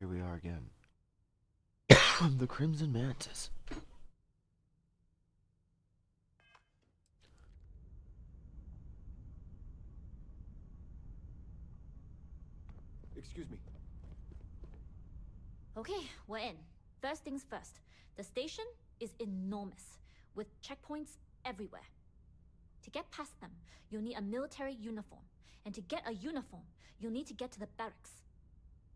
Here we are again. The Crimson Mantis. Excuse me. Okay, we're in. First things first. The station is enormous, with checkpoints everywhere. To get past them, you'll need a military uniform. And to get a uniform, you'll need to get to the barracks.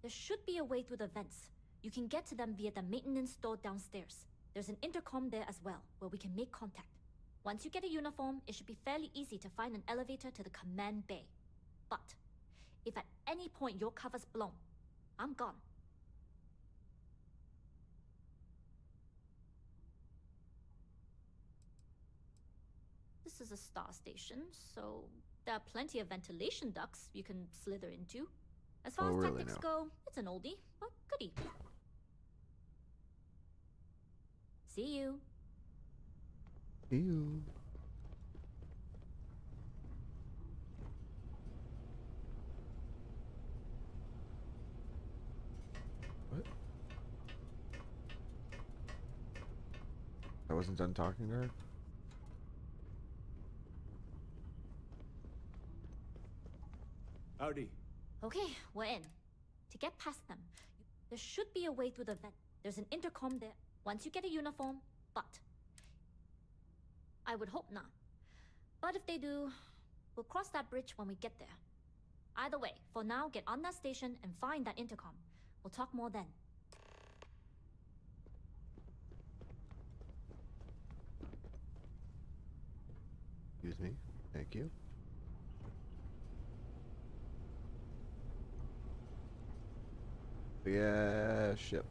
There should be a way through the vents. You can get to them via the maintenance store downstairs. There's an intercom there as well, where we can make contact. Once you get a uniform, it should be fairly easy to find an elevator to the command bay. But if at any point your cover's blown, I'm gone. This is a star station, so there are plenty of ventilation ducts you can slither into. As far as really tactics go, it's an oldie, but goodie. See you. Ew. What? I wasn't done talking to her? Howdy. Okay, we're in. To get past them, there should be a way through the vent. There's an intercom there. Once you get a uniform, but I would hope not. But if they do, we'll cross that bridge when we get there. Either way, for now, get on that station and find that intercom. We'll talk more then. Excuse me. Thank you. Yeah, ship.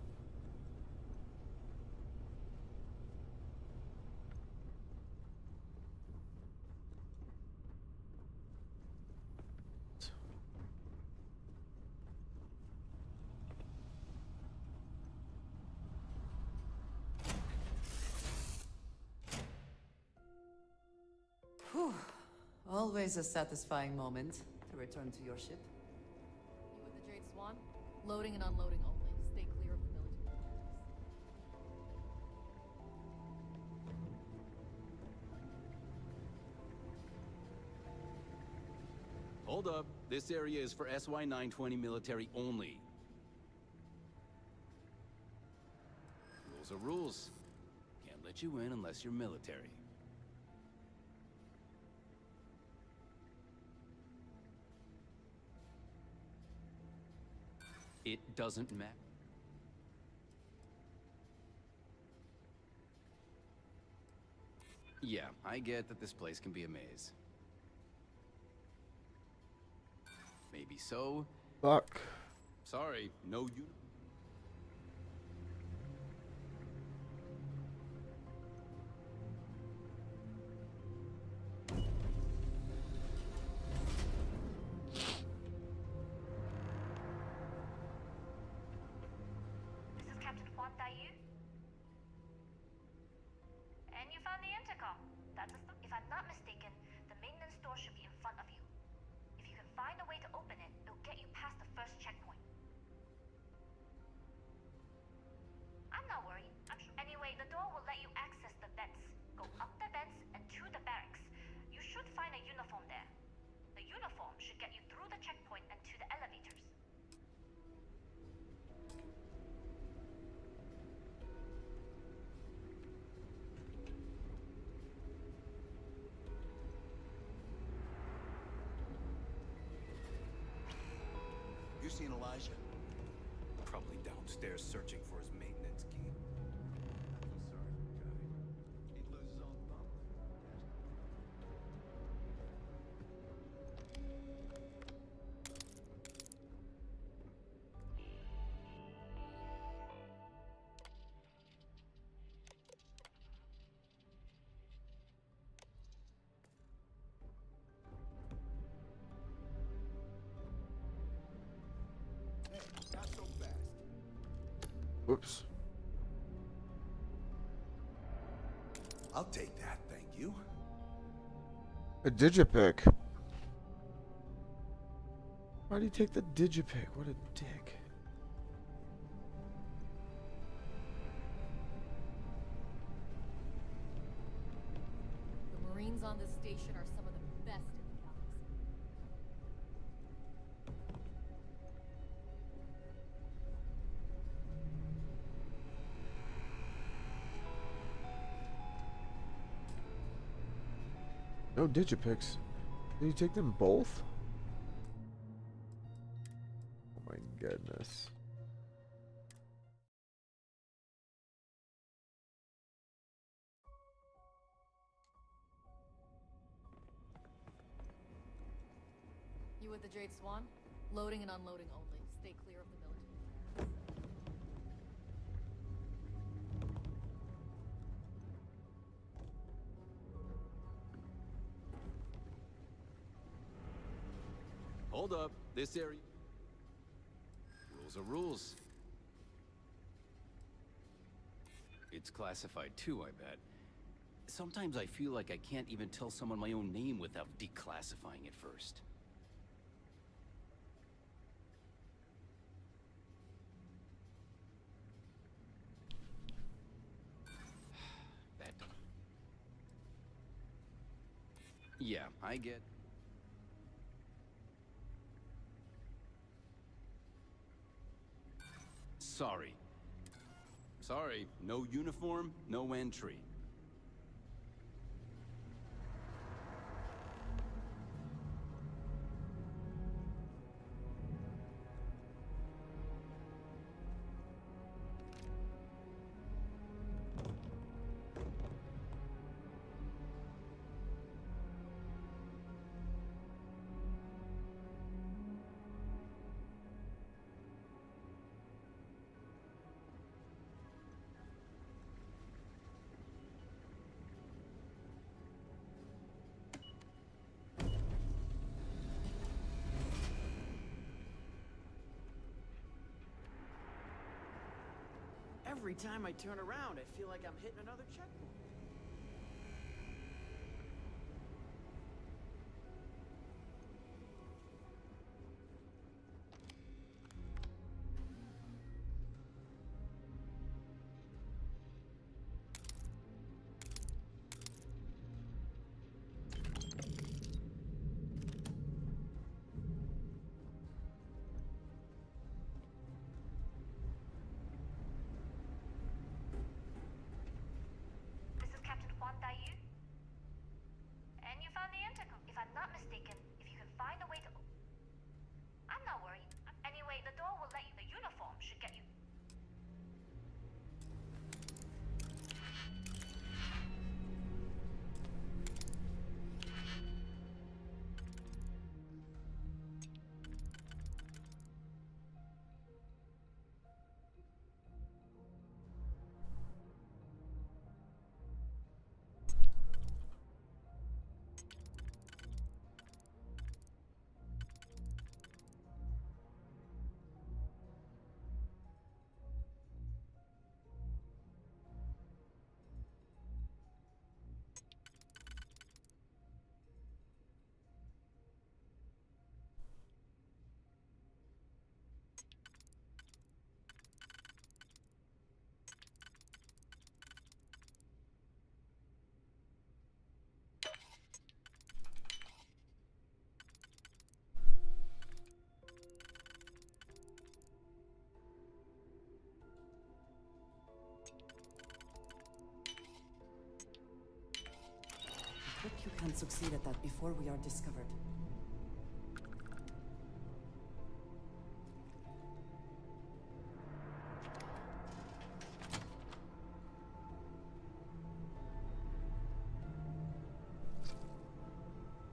Whew. Always a satisfying moment to return to your ship. You with the Jade Swan? Loading and unloading only. Stay clear of the military. Hold up. This area is for SY-920 military only. Rules are rules. Can't let you in unless you're military. It doesn't matter. Yeah, I get that this place can be a maze. Maybe so. Fuck. Sorry, no you. This is Captain Huan Daiyu. And you found the intercom. If I'm not mistaken, the maintenance door should be in front of you. If you can find a way to open it, it'll get you past the first checkpoint. I'm not worried. Anyway, the door will let you access the vents. Go up the vents and to the barracks. You should find a uniform there. The uniform should get you through the checkpoint and to the elevators. You seen Elijah? Probably downstairs searching for his maintenance key. Sorry, guy. He'd lose his own thumb. Hey, not so fast. Whoops. I'll take that, thank you. A digipic. Why do you take the digipic? What a dick. No digipicks. Did you take them both? Oh my goodness. You with the Jade Swan? Loading and unloading only. Stay clear of the military. Hold up. This area... Rules are rules. It's classified too, I bet. Sometimes I feel like I can't even tell someone my own name without declassifying it first. That... Yeah, I get... Sorry. Sorry, no uniform, no entry. Every time I turn around, I feel like I'm hitting another checkpoint. This is Captain Huan Daiyu. And you found the intercom. If I'm not mistaken, if you can find a way to... I'm not worried. Anyway, the door will let you... The uniform should get you... Hope you can succeed at that before we are discovered.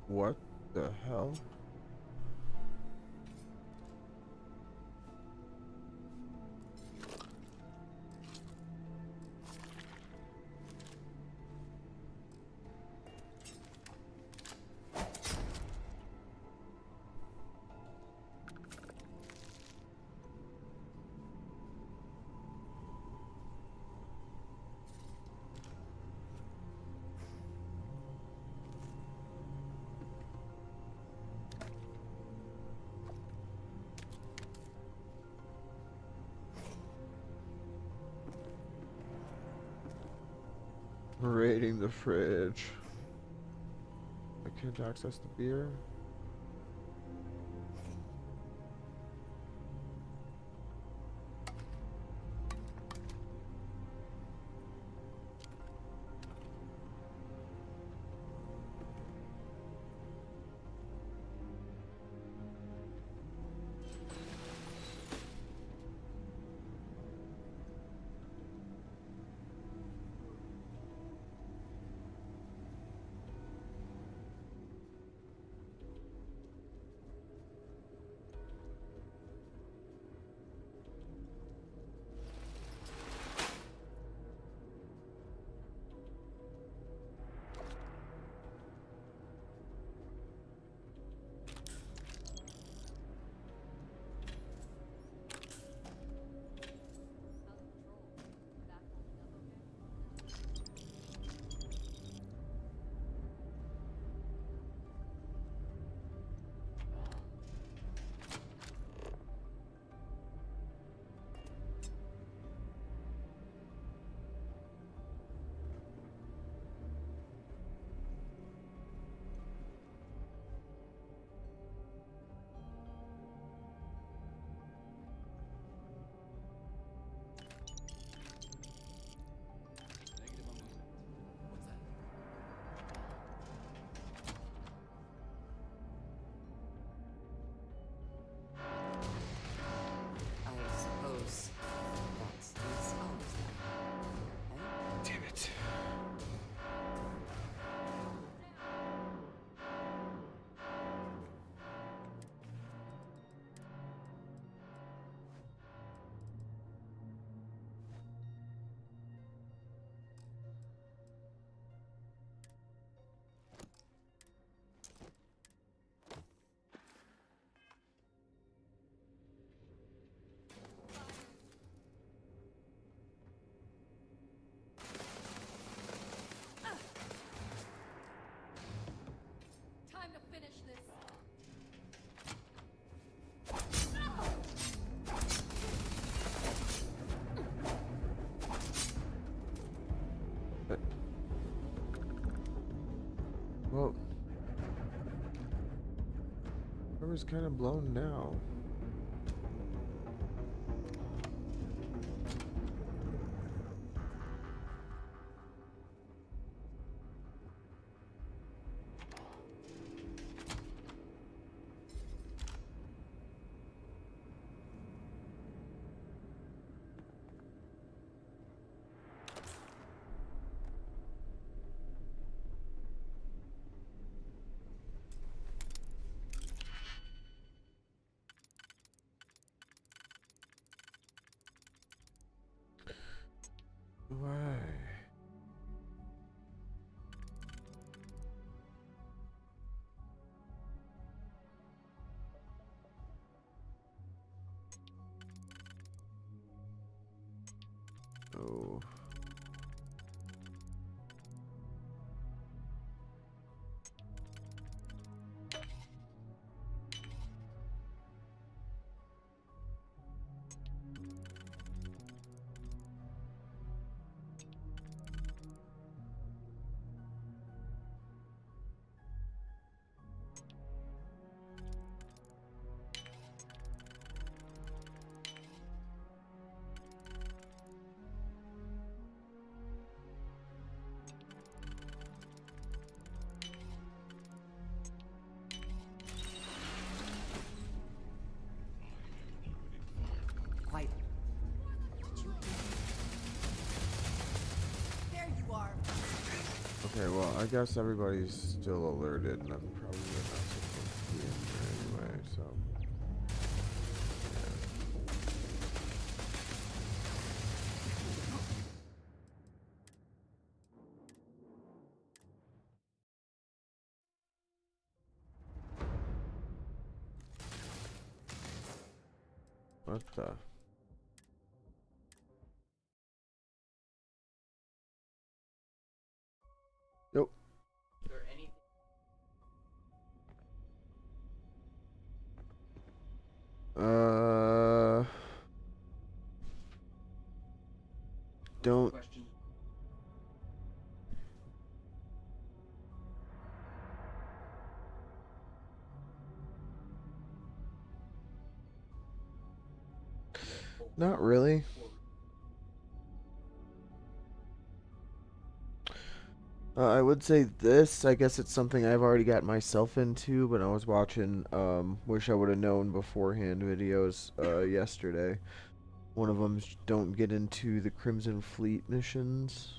What the hell? Raiding the fridge. I can't access the beer. Cover's kind of blown now. Why? Oh. Quiet. Did you? There you are. Okay, well, I guess everybody's still alerted, and I'm probably not supposed to be in there anyway, so. What the? Yep. Don't. Not really. I would say this. I guess it's something I've already got myself into, but I was watching Wish I Would Have Known Beforehand videos yesterday. One of them's don't get into the Crimson Fleet missions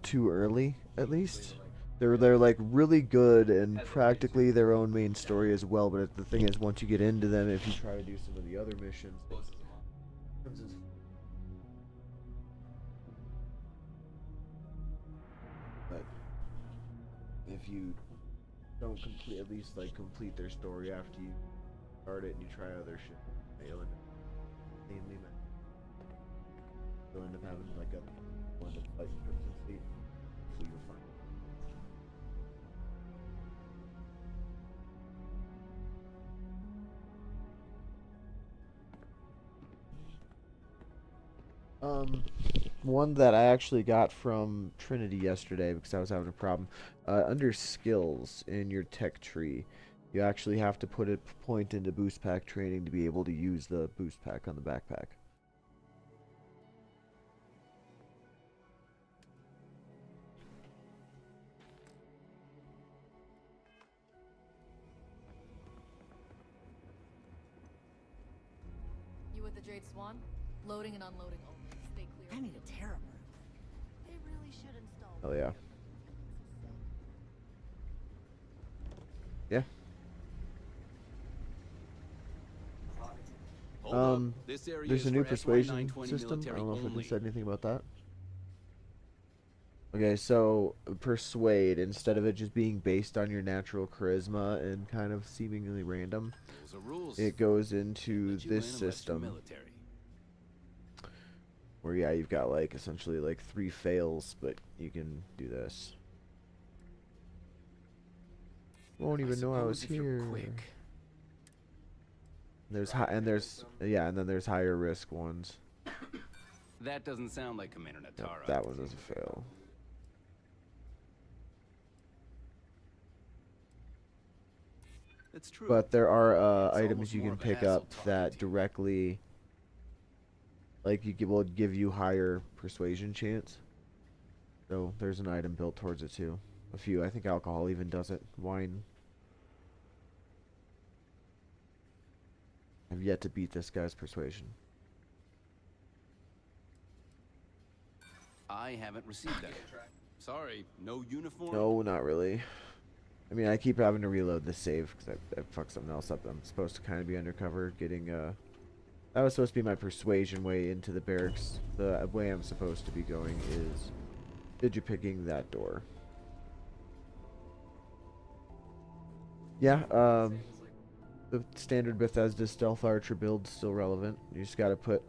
too early, at least. They're like really good and practically their own main story as well, but the thing is, once you get into them, if you try to do some of the other missions, but if you don't complete, at least like complete their story after you start it and you try other shit, you'll end up mainly you'll end up having like a one to fight Crimson Fleet, so you're fine. One that I actually got from Trinity yesterday because I was having a problem. Under skills in your tech tree, you actually have to put a point into boost pack training to be able to use the boost pack on the backpack. You with the Jade Swan? Loading and unloading only. Stay clear. I need a terror move. They really should install. Oh yeah. Yeah. This area There's is a new for persuasion SY-920 system. I don't know if I only. can say anything about that. Okay, so persuade, instead of it just being based on your natural charisma and kind of seemingly random, Rules are rules. it goes into Let you this in unless you're system military. where, yeah, you've got like essentially like 3 fails, but you can do this. Won't even know I was suppose if you're here. quick. There's and then there's higher risk ones. That doesn't sound like Commander Yep, Natara. that one is a fail. That's true. But there are It's items almost you more can of a pick hassle up talking that to you. directly, like will give you higher persuasion chance. So there's an item built towards it too. A few, I think alcohol even does it. Wine. I've yet to beat this guy's persuasion. I haven't received that. Sorry, no uniform? No, not really. I mean, I keep having to reload the save because I fucked something else up. I'm supposed to kind of be undercover getting, that was supposed to be my persuasion way into the barracks. The way I'm supposed to be going is digipicking that door. Yeah, the standard Bethesda stealth archer build's still relevant. You just gotta put,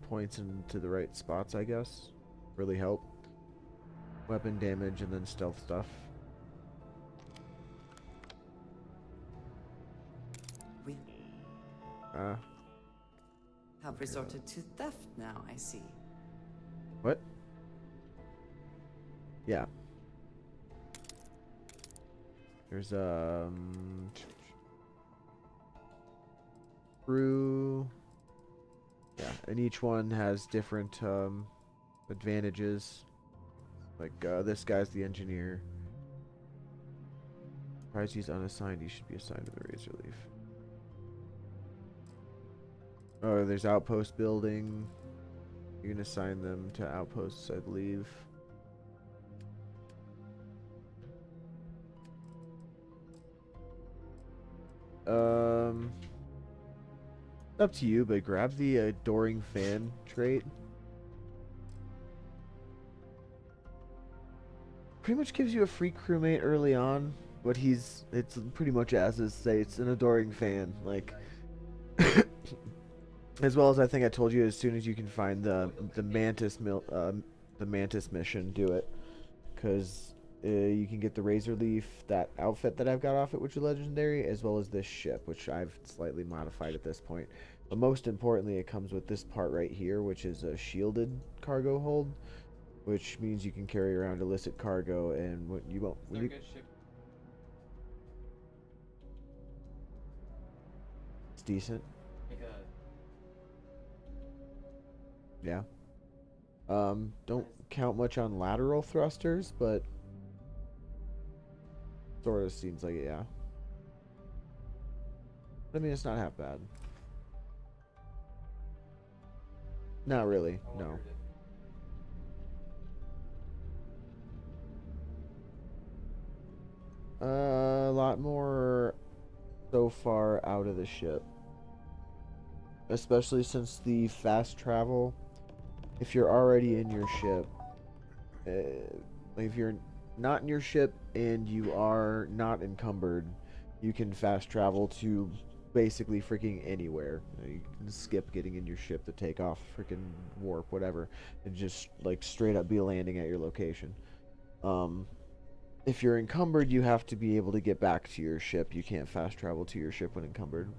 points into the right spots, I guess. Really help. Weapon damage and then stealth stuff. We Uh, have resorted to theft now, I see. what? Yeah. There's crew. Yeah, and each one has different advantages. Like this guy's the engineer. Surprised he's unassigned. He should be assigned to the Razor Leaf. Oh, there's outpost building. You can assign them to outposts, I believe. Up to you, but grab the adoring fan trait. Pretty much gives you a free crewmate early on, but it's pretty much as it states, an adoring fan. Like, as well as I think I told you, as soon as you can find the Mantis mission, do it, because you can get the Razor Leaf, that outfit that I've got off it, which is legendary, as well as this ship, which I've slightly modified at this point. But most importantly, it comes with this part right here, which is a shielded cargo hold, which means you can carry around illicit cargo, and what you won't. When you, it's decent. Yeah. Don't count much on lateral thrusters, but sort of seems like it, yeah. I mean, it's not half bad. Not really, no. A lot more so far out of the ship. Especially since the fast travel, if you're already in your ship, if you're not in your ship and you are not encumbered, you can fast travel to basically freaking anywhere. You can skip getting in your ship to take off, freaking warp, whatever, and just like straight up be landing at your location. If you're encumbered, you have to be able to get back to your ship. You can't fast travel to your ship when encumbered.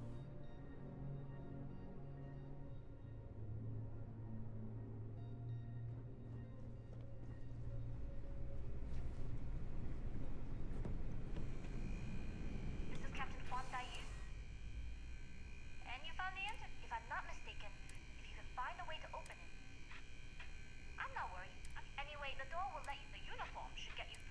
This is Captain Fan Daiyu. And you found the answer. If I'm not mistaken, if you can find a way to open it. I'm not worried. Anyway, the door will let you. The uniform should get you through.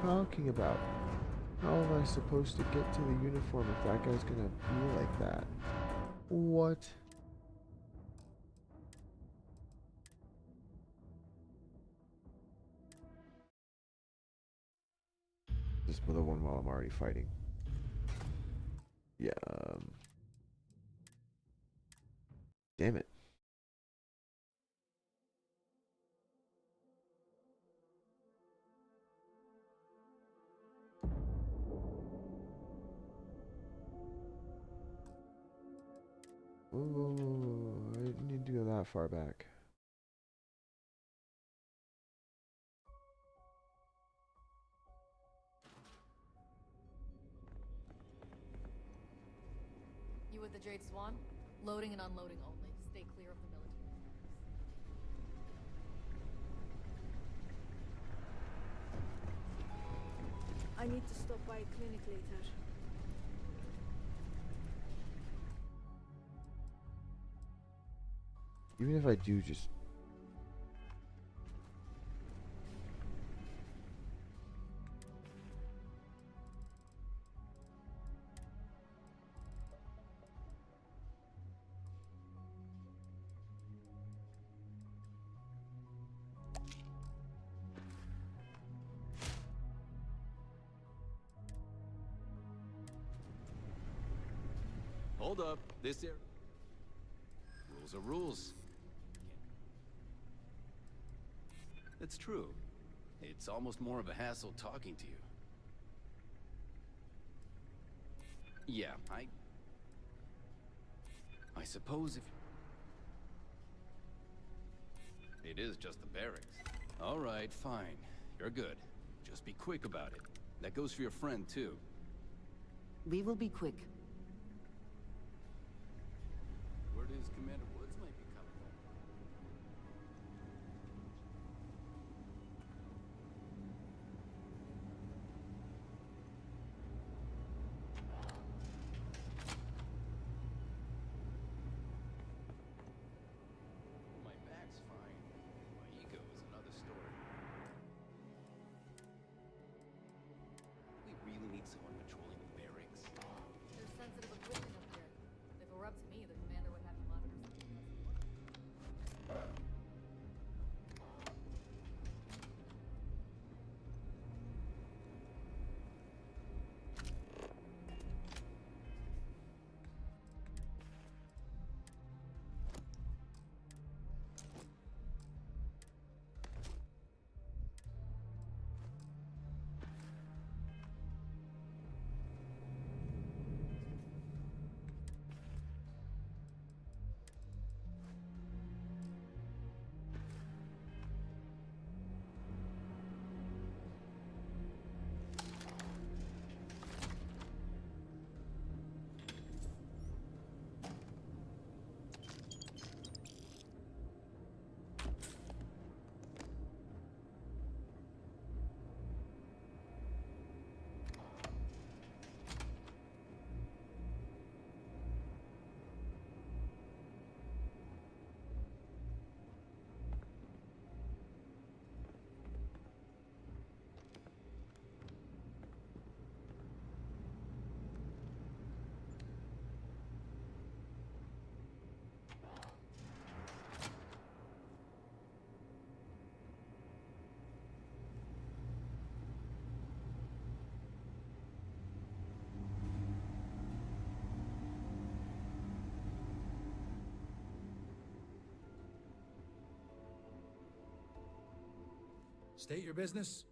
talking about? How am I supposed to get to the uniform if that guy's gonna be like that? What? This other one while I'm already fighting. Yeah. Damn it. Whoa, I didn't need to go that far back. You with the Jade Swan? Loading and unloading only. Stay clear of the military. I need to stop by a clinic later. Even if I do just... Hold up. This area. Rules are rules. It's true. It's almost more of a hassle talking to you. Yeah, I suppose if... It is just the barracks. All right, fine. You're good. Just be quick about it. That goes for your friend, too. We will be quick. Word is Commander Woods might be coming home. My back's fine. My ego is another story. We really need someone patrolling the barracks. There's sensitive equipment up here. If it were up to me, the commander would have you monitor something else. State your business.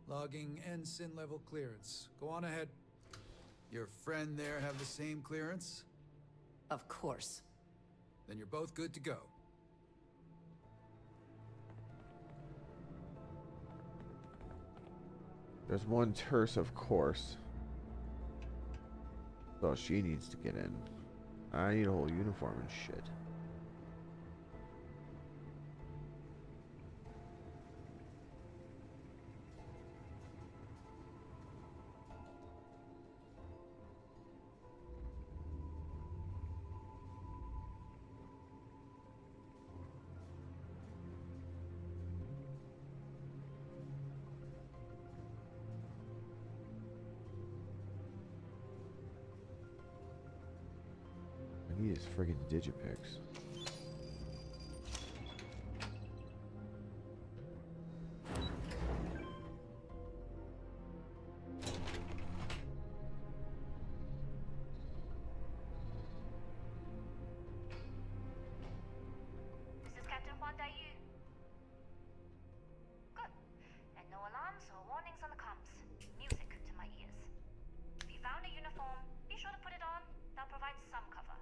Logging ensign level clearance. Go on ahead. Your friend there have the same clearance? Of course. Then you're both good to go. There's one terse, of course. So she needs to get in. I need a whole uniform and shit. These friggin' digipicks. This is Captain Huan Daiyu. Good. And no alarms or warnings on the comms. Music to my ears. If you found a uniform, be sure to put it on. That'll provide some cover.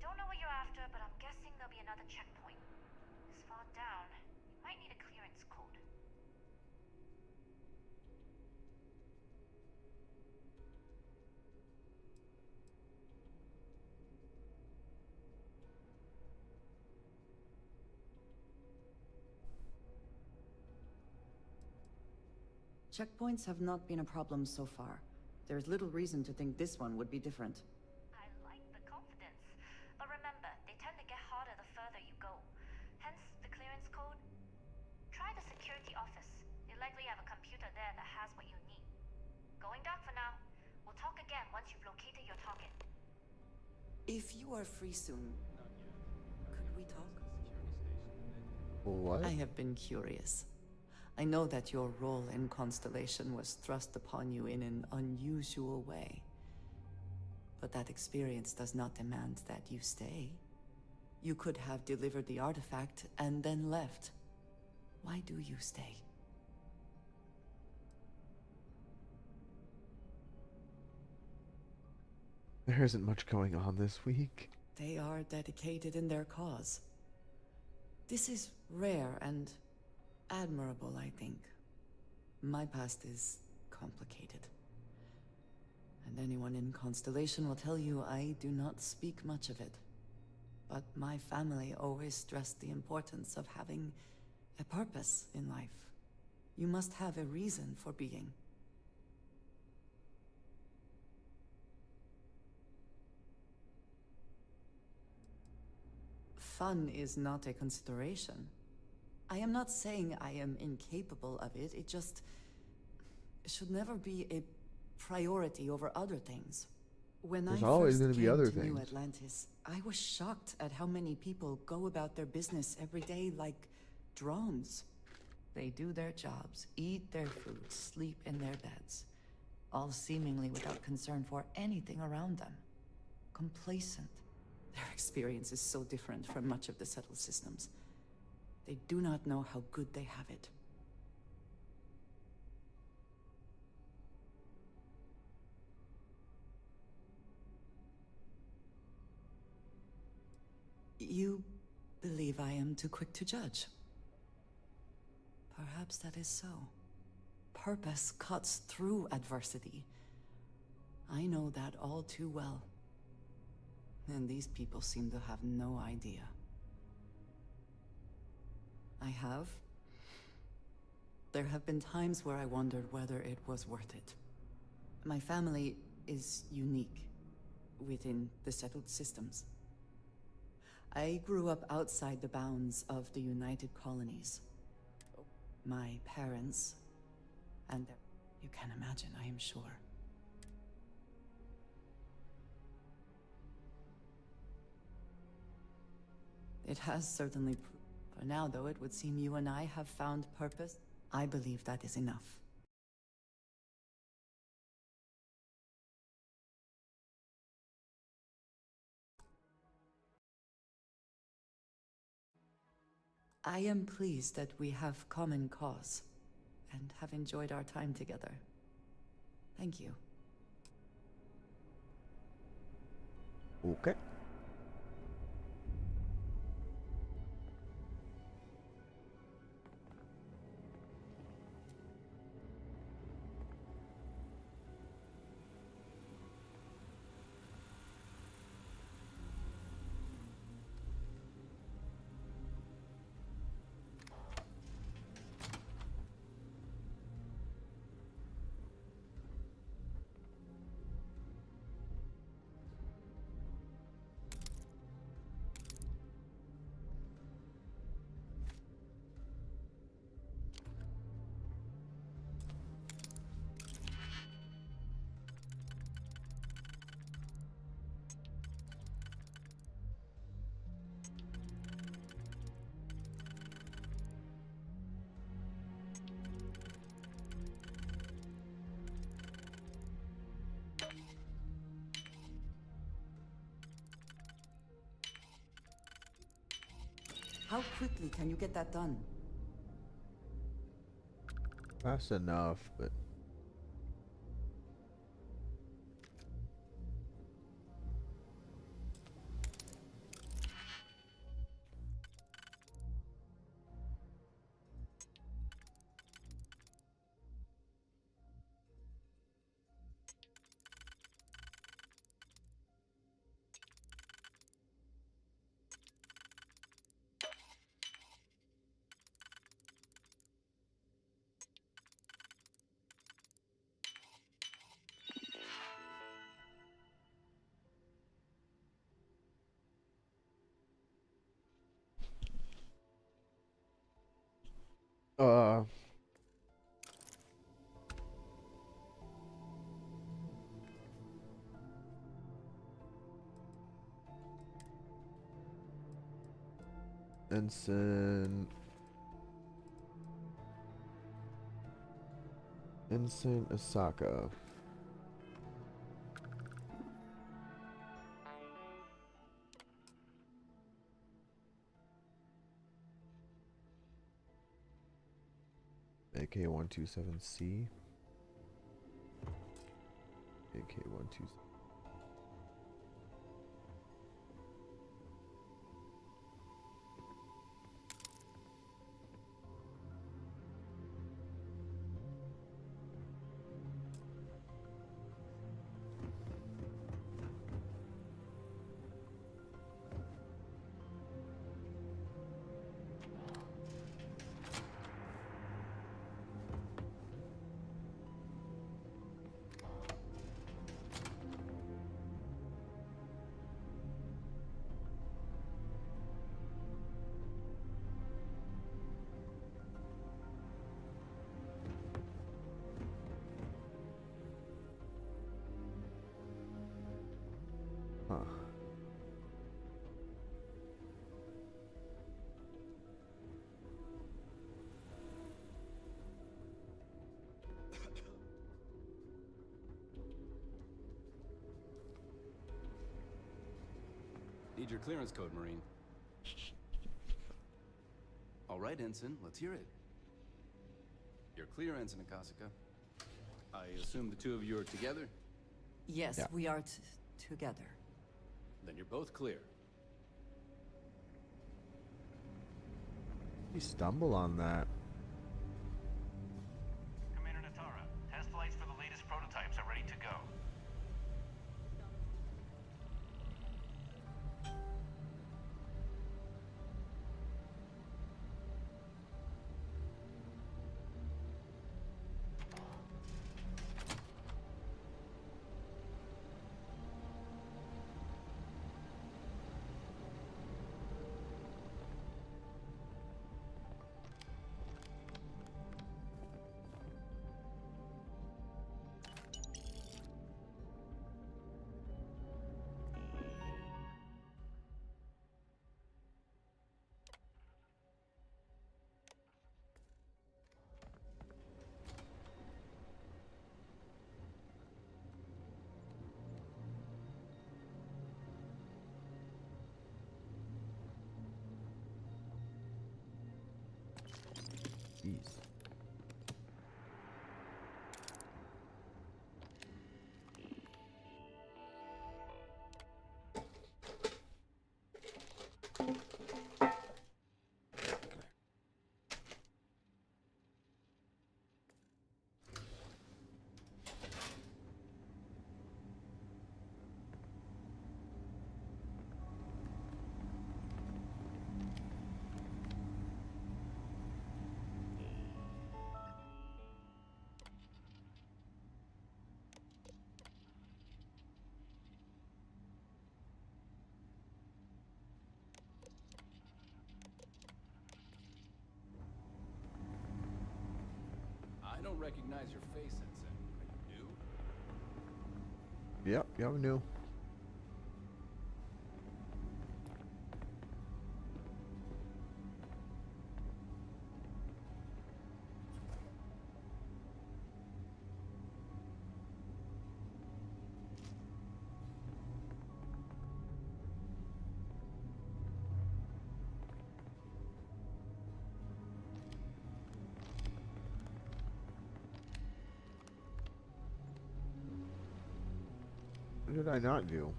Don't know what you're after, but I'm guessing there'll be another checkpoint. This far down, you might need a clearance code. Checkpoints have not been a problem so far. There's little reason to think this one would be different. I like the confidence. But remember, they tend to get harder the further you go. Hence, the clearance code. Try the security office. They likely have a computer there that has what you need. Going dark for now. We'll talk again once you've located your target. If you are free soon, could we talk? What? I have been curious. I know that your role in Constellation was thrust upon you in an unusual way. But that experience does not demand that you stay. You could have delivered the artifact and then left. Why do you stay? There isn't much going on this week. They are dedicated in their cause. This is rare and admirable, I think. My past is complicated. And anyone in Constellation will tell you I do not speak much of it. But my family always stressed the importance of having a purpose in life. You must have a reason for being. Fun is not a consideration. I am not saying I am incapable of it, it just should never be a priority over other things. When There's I always first gonna be came other to New things. Atlantis, I was shocked at how many people go about their business every day like drones. They do their jobs, eat their food, sleep in their beds, all seemingly without concern for anything around them. Complacent. Their experience is so different from much of the settled systems. They do not know how good they have it. You believe I am too quick to judge. Perhaps that is so. Purpose cuts through adversity. I know that all too well. And these people seem to have no idea. I have. There have been times where I wondered whether it was worth it. My family is unique within the settled systems. I grew up outside the bounds of the United Colonies. My parents, and you can imagine, I am sure. It has certainly proved. For now, though, it would seem you and I have found purpose. I believe that is enough. I am pleased that we have common cause, and have enjoyed our time together. Thank you. Okay. How quickly can you get that done? Fast enough, but uh Ensign Asaka. AK-127C. AK-127. Huh. Need your clearance code, Marine. All right, Ensign, let's hear it. You're clear, Ensign Akasaka. I assume the two of you are together? Yes, Yeah. we are together. Then you're both clear. You stumble on that. Commander Natara, test flights for the latest prototypes are ready to go. Jeez. I don't recognize your face, Ensign. Are you new? Yep, I'm new. did I not do?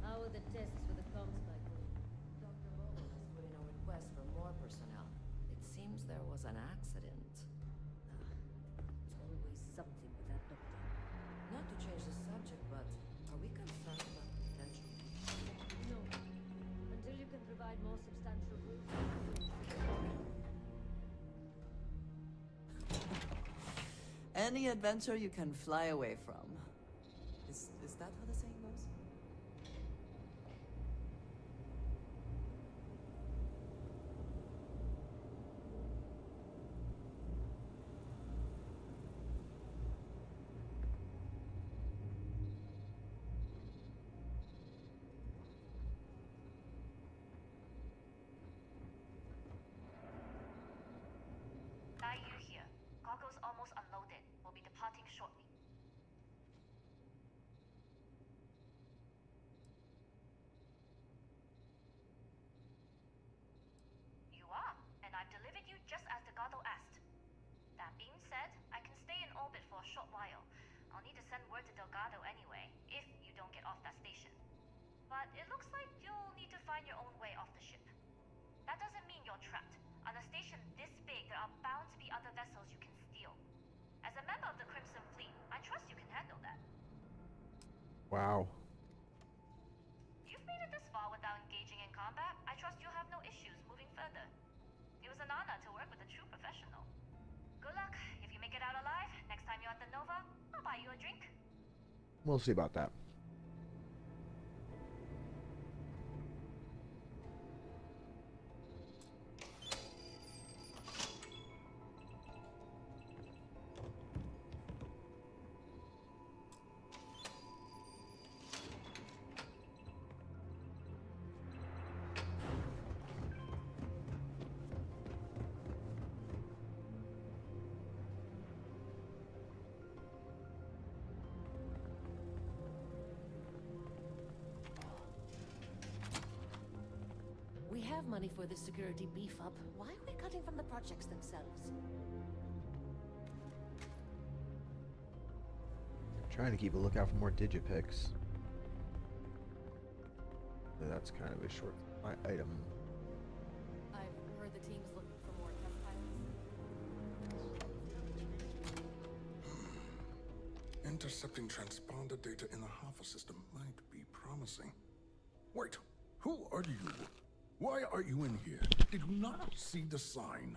How are the tests for the comms spike going? Dr. Bowman has put in a request for more personnel. It seems there was an accident. There's always something with that doctor. Not to change the subject, but are we concerned about the potential? No. Until you can provide more substantial proof. Any adventure you can fly away from. Is that how the saying goes? Taichi here. Goggles almost unloaded. We'll be departing shortly. You are, and I've delivered you just as Delgado asked. That being said, I can stay in orbit for a short while. I'll need to send word to Delgado anyway, if you don't get off that station. But it looks like you'll need to find your own way off the ship. That doesn't mean you're trapped. On a station this big, there are bound to be other vessels you can steal. As a member of the Crimson Fleet, I trust you can handle that. Wow. You've made it this far without engaging in combat. I trust you'll have no issues moving further. It was an honor to work with a true professional. Good luck. If you make it out alive, next time you're at the Nova, I'll buy you a drink. We'll see about that. We have money for this security beef up. Why are we cutting from the projects themselves? Trying to keep a lookout for more digipicks. That's kind of a short item. I've heard the team's looking for more test pilots. Intercepting transponder data in the Alpha system might be promising. Wait, who are you? Why are you in here? Did you not see the sign?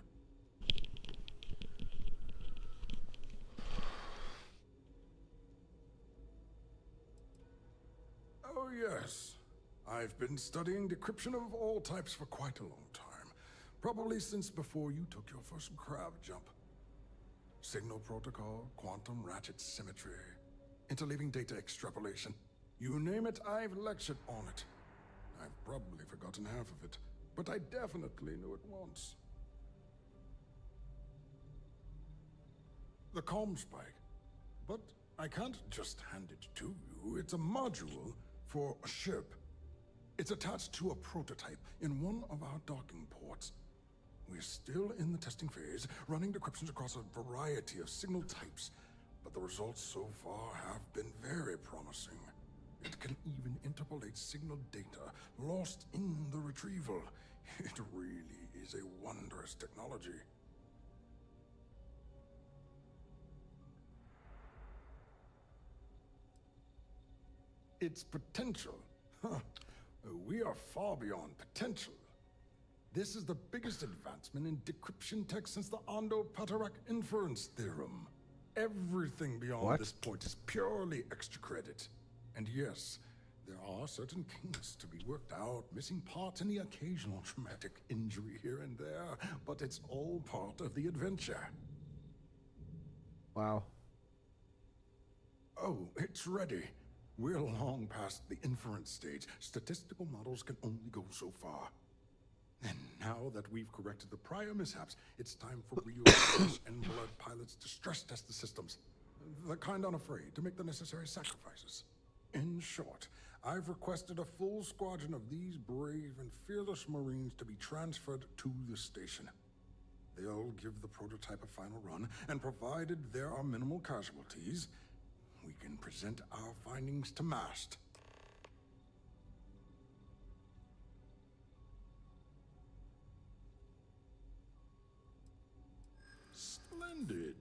Oh yes. I've been studying decryption of all types for quite a long time. Probably since before you took your first crab jump. Signal protocol, quantum ratchet symmetry, interleaving data extrapolation. You name it, I've lectured on it. I've probably forgotten half of it, but I definitely knew it once. The comm spike. But I can't just hand it to you. It's a module for a ship. It's attached to a prototype in one of our docking ports. We're still in the testing phase, running decryptions across a variety of signal types, but the results so far have been very promising. It can even interpolate signal data lost in the retrieval. It really is a wondrous technology. Its potential. Huh. We are far beyond potential. This is the biggest advancement in decryption tech since the Ondo-Patarak inference theorem. Everything beyond this point is purely extra credit. And yes, there are certain kinks to be worked out, missing parts and the occasional traumatic injury here and there, but it's all part of the adventure. Wow. Oh, it's ready. We're long past the inference stage. Statistical models can only go so far. And now that we've corrected the prior mishaps, it's time for real flesh and blood pilots to stress test the systems. The kind unafraid to make the necessary sacrifices. In short, I've requested a full squadron of these brave and fearless Marines to be transferred to the station. They'll give the prototype a final run, and provided there are minimal casualties, we can present our findings to MAST. Splendid.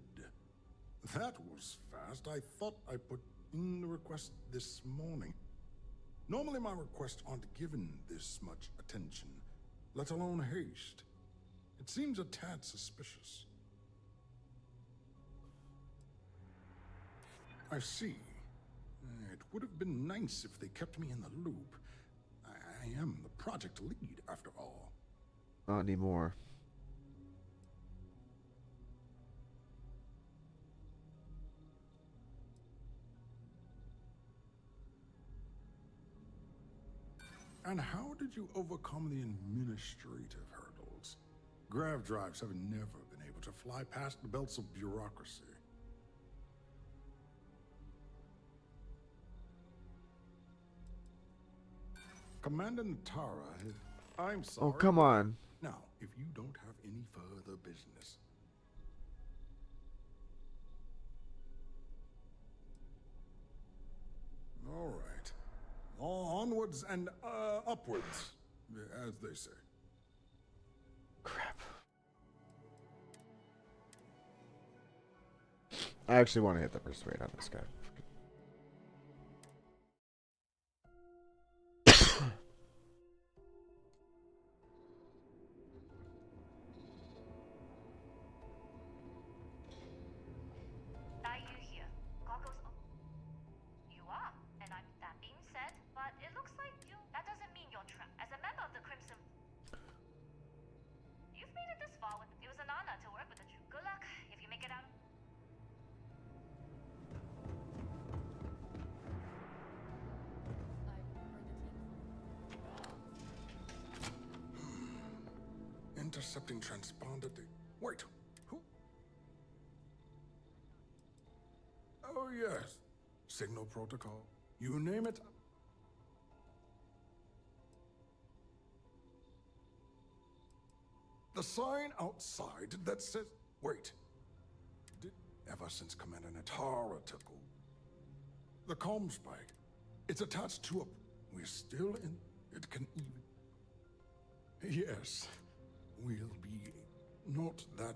That was fast. I thought I put in the request this morning. Normally my requests aren't given this much attention, let alone haste. It seems a tad suspicious. I see. It would have been nice if they kept me in the loop. I am the project lead, after all. Not anymore. And how did you overcome the administrative hurdles? Grav drives have never been able to fly past the belts of bureaucracy. Commander Natara, I'm sorry. Oh, come on. Now, if you don't have any further business. All right. Onwards and upwards, as they say. Crap. I actually want to hit the persuade on this guy. Taichi here. Goggles on. You are, and that being said, but it looks like that doesn't mean you're trapped. As a member of the Crimson, you've made it this far. It was an honor to work with the troop. Good luck if you make it out. Intercepting transponder. Wait, who? Oh yes, signal protocol. You name it. The sign outside that says, wait. Ever since Commander Natara took over, the comm spike, it's attached to a, we're still in, it can even, yes, we'll be, not that,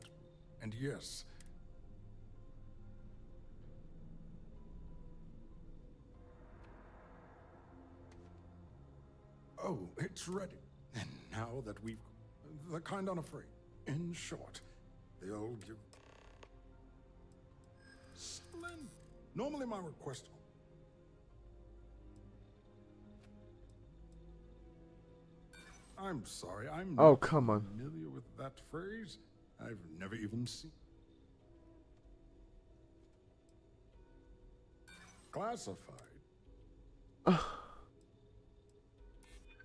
and yes. Oh, it's ready. And now that we've, the kind unafraid. In short, they'll give. Splendid. Normally my request. I'm sorry, I'm Oh, not come on. familiar with that phrase. I've never even seen. Classified.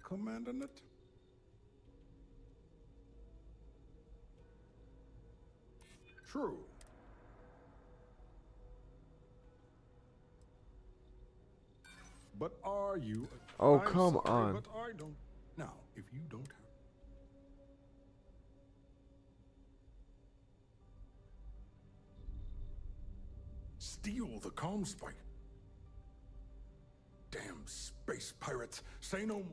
Commander Nat. True. But are you? Oh, I'm come sorry, on. But I don't. Now, if you don't have. Steal the comm spike. Damn space pirates. Say no more.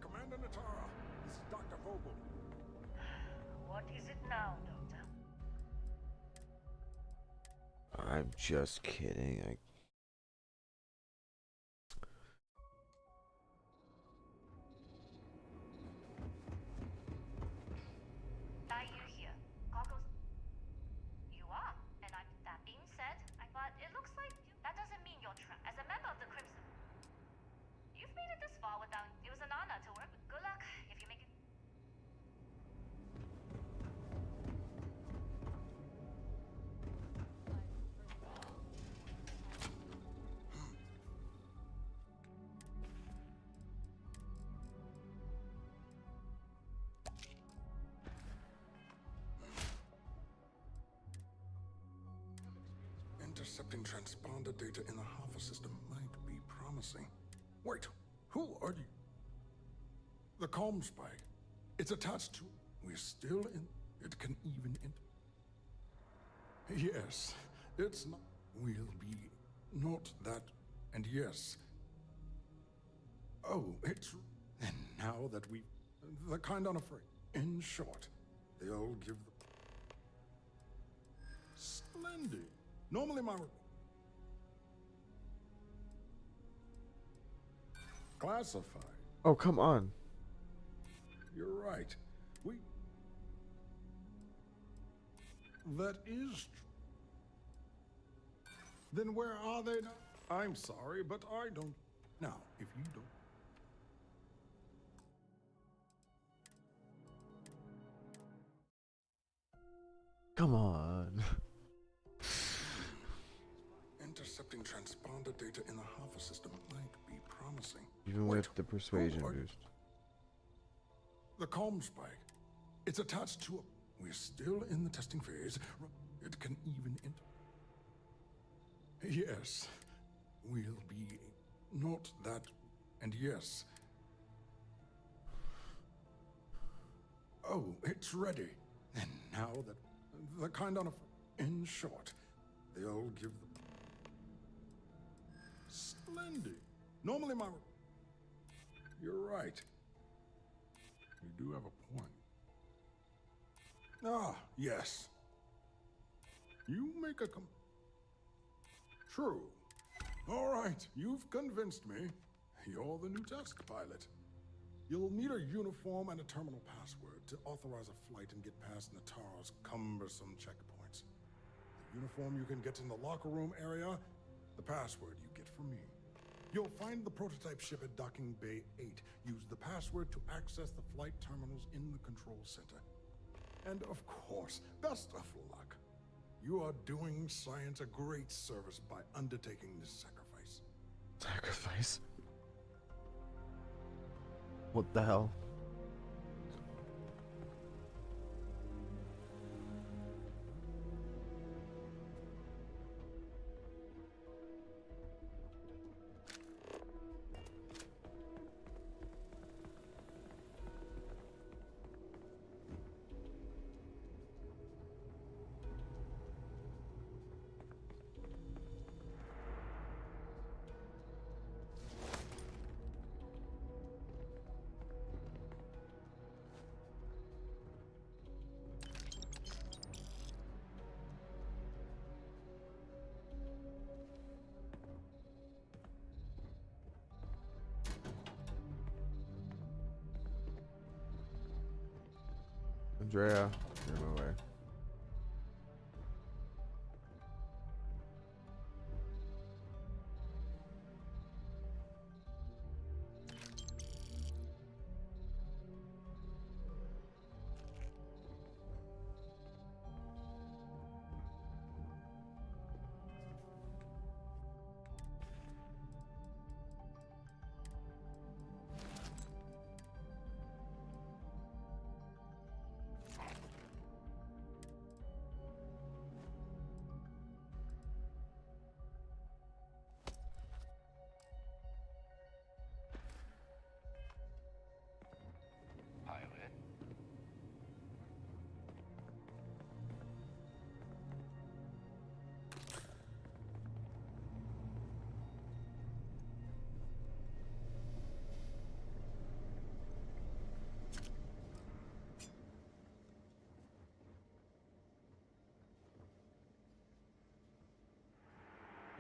Commander Natara, this is Dr. Vogel. What is it now, Doctor? I'm just kidding. Taichi here. Goggles. You are. And that being said, but it looks like that doesn't mean you're trapped. As a member of the Crimson, you've made it this far without. It was an honor to work with. Good luck if you make it. Intercepting transponder data in the Alpha system might be promising. Wait, who are you? The comm spike. It's attached to. We're still in. It can even Yes, it's not. We'll be. Not that. And yes. Oh, it's. And now that we. The kind unafraid. In short, they'll give the. Splendid. Normally my. Classified. Oh, come on. You're right. That is true. Then where are they now? I'm sorry, but I don't. Now, if you don't. Come on. Intercepting transponder data in the Alpha system might be promising. Even with the persuasion boost. The comm spike. It's attached to a. We're still in the testing phase. It can even Yes. We'll be. Not that. And yes. Oh, it's ready. And now that. The kind on a. In short, they'll give the. Splendid. Normally my. You're right. You do have a point. Ah, yes. You make a True. All right, you've convinced me. You're the new test pilot. You'll need a uniform and a terminal password to authorize a flight and get past Natara's cumbersome checkpoints. The uniform you can get in the locker room area, the password you get from me. You'll find the prototype ship at Docking Bay 8. Use the password to access the flight terminals in the control center. And of course, best of luck. You are doing science a great service by undertaking this sacrifice. Sacrifice? What the hell? Andrea, you're in my way.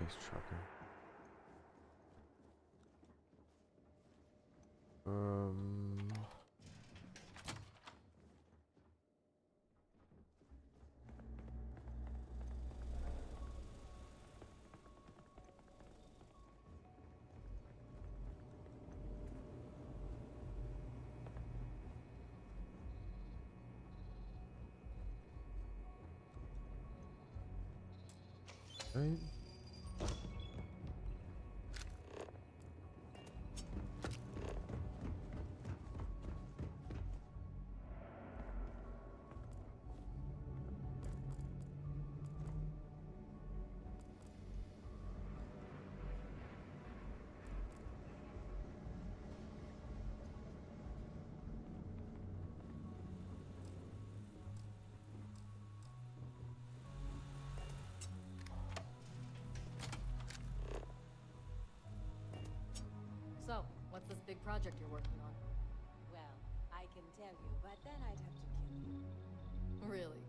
Nice trucker. Right. So, what's this big project you're working on? Well, I can tell you, but then I'd have to kill you. Really?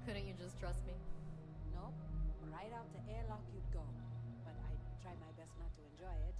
Couldn't you just trust me? Nope. Right out the airlock you'd go. But I'd try my best not to enjoy it.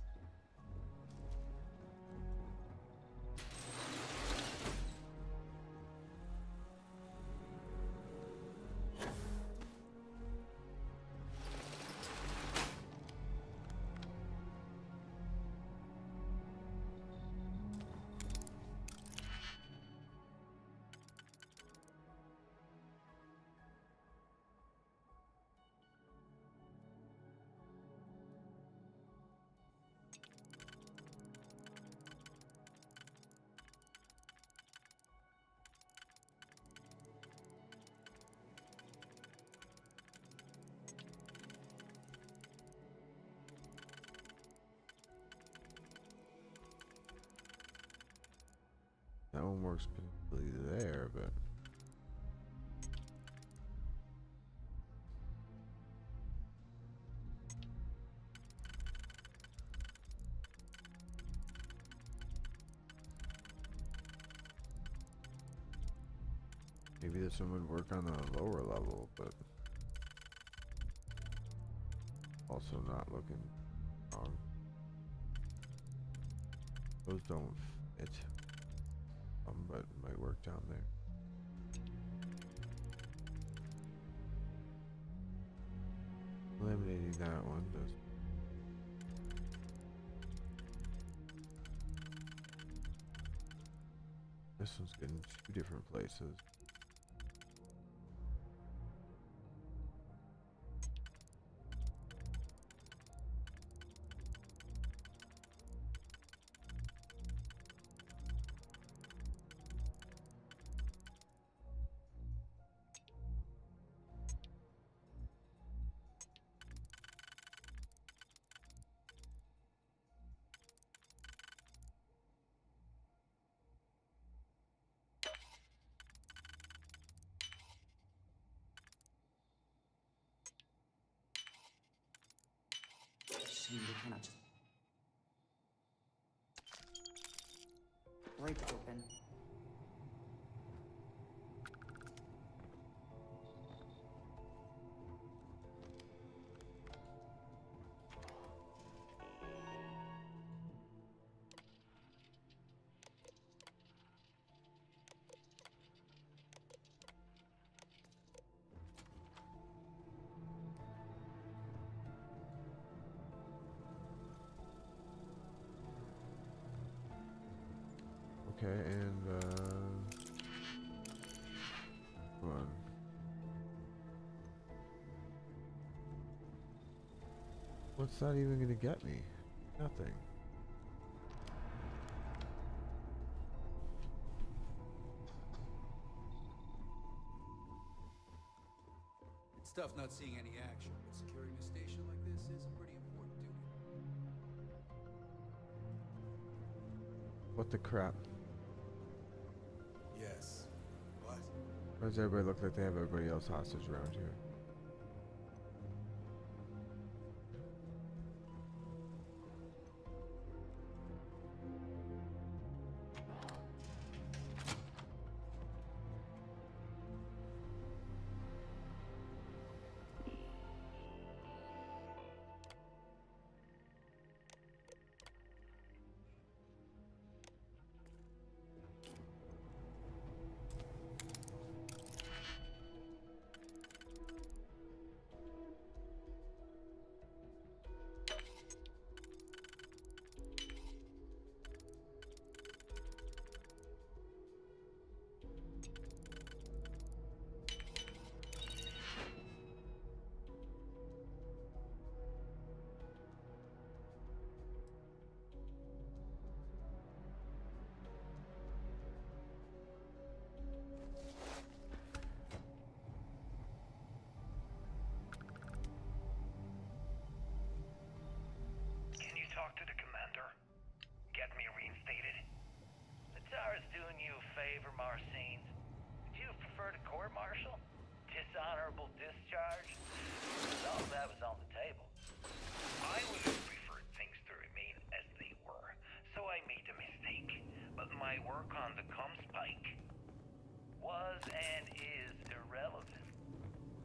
That one works particularly there, but maybe this one would work on the lower level, but also not looking wrong. Those don't fit. But it might work down there. Eliminating that one does. This one's getting two different places. Shame we cannot just break it open. Okay, and come on. What's that even gonna get me? Nothing. It's tough not seeing any action, but securing a station like this is a pretty important duty. What the crap? Yes. What? Why does everybody look like they have everybody else hostage around here? R scenes. Would you have preferred a court-martial? Dishonorable discharge? All of that was on the table. I would have preferred things to remain as they were, so I made a mistake. But my work on the Comspike was and is irrelevant.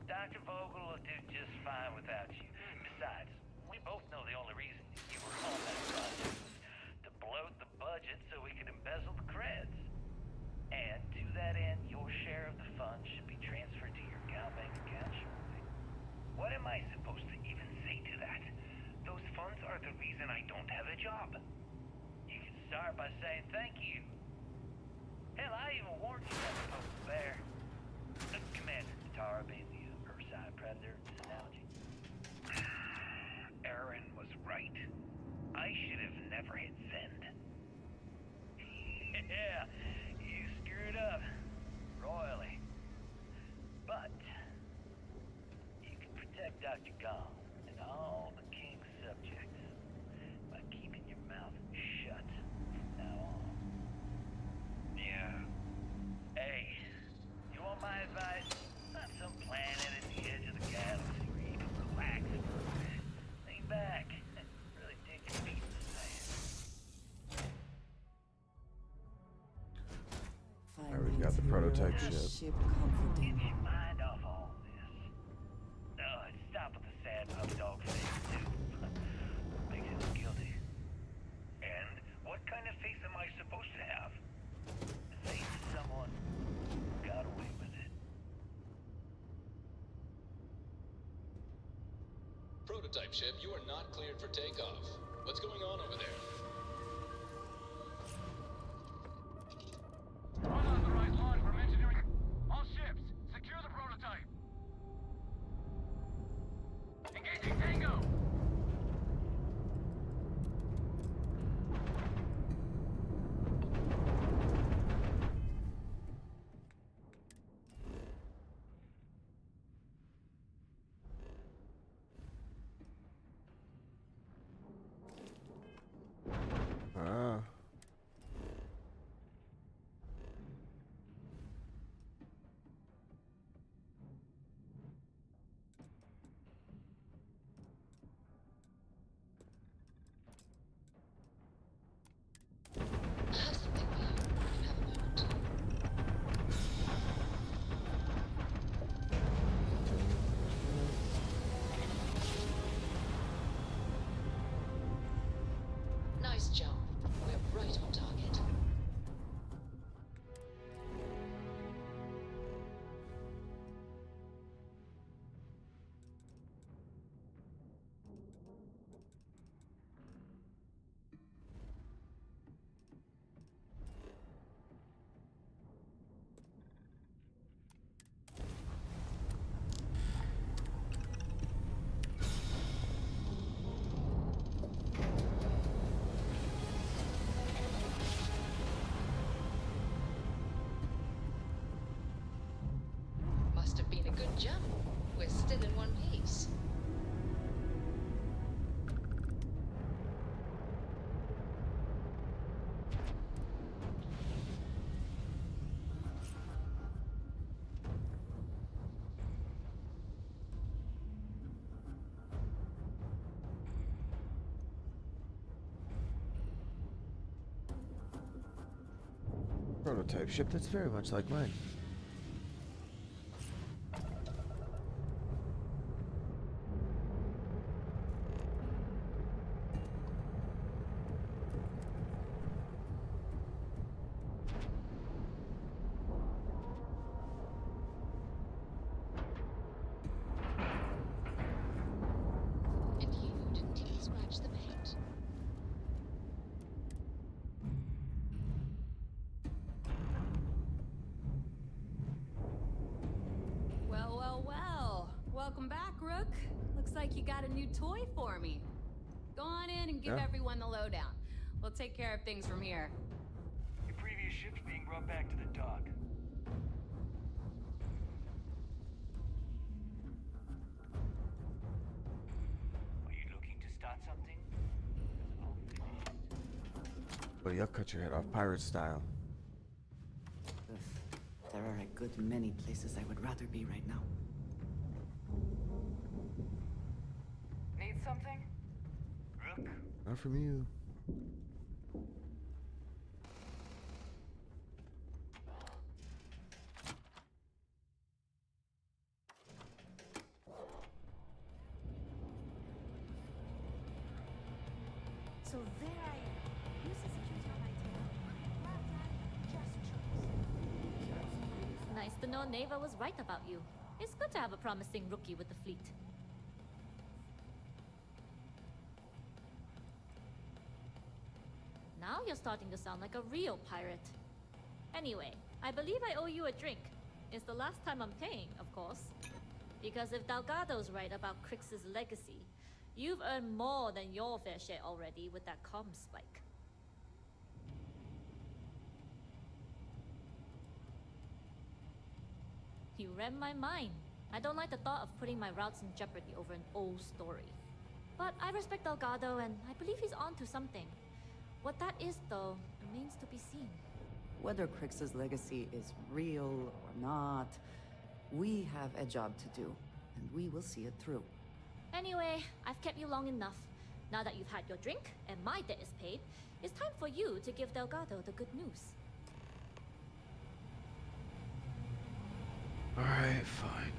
Dr. Vogel will do just fine without you. Besides, we both know the only reason you were on that project was to bloat the budget so we could embezzle the creds. And to that end, your share of the funds should be transferred to your bank account shortly. What am I supposed to even say to that? Those funds are the reason I don't have a job. You can start by saying thank you. Hell, I even warned you not to poke the bear. Commander Tara being the Earthside Predator analogy. Aaron was right. I should have never hit send. Yeah, you screwed up. Royally. But you can protect Dr. Gong and all the King's subjects by keeping your mouth shut from now on. Yeah. Hey, you want my advice? Not some planet at the edge of the galaxy where you can relax for a bit. Lean back. Really dig your feet in the sand. Alright, we got the prototype ship. Comforting. Get your mind off all this. Stop with the sad puppy dog face, too. Makes you look guilty. And what kind of face am I supposed to have? The face of someone who got away with it. Prototype ship, you are not cleared for takeoff. What's going on over there? Unauthorized launch from engineering. All ships, secure the prototype. Engaging Tango. Ah. I have something for you. You can have a moment. Nice jump. We're right on target. Must have been a good jump. We're still in one piece. Prototype ship that's very much like mine. And you didn't even scratch the paint. Well, well, well. Welcome back, Rook. Looks like you got a new toy for me. Go on in and give Yeah. everyone the lowdown. We'll take care of things from here. Your previous ship's being brought back to the dock. Are you looking to start something? Buddy, I'll cut your head off pirate style. Ugh. There are a good many places I would rather be right now. Need something? Rook? Not from you. So there I am. Use the security on my tail. Well done. Just choose. Nice to know Neva was right about you. It's good to have a promising rookie with the fleet. Now you're starting to sound like a real pirate. Anyway, I believe I owe you a drink. It's the last time I'm paying, of course. Because if Delgado's right about Crix's legacy, you've earned more than your fair share already with that comm spike. You read my mind. I don't like the thought of putting my routes in jeopardy over an old story. But I respect Delgado, and I believe he's onto something. What that is, though, remains to be seen. Whether Crix's legacy is real or not, we have a job to do, and we will see it through. Anyway, I've kept you long enough. Now that you've had your drink, and my debt is paid, it's time for you to give Delgado the good news. Alright, fine.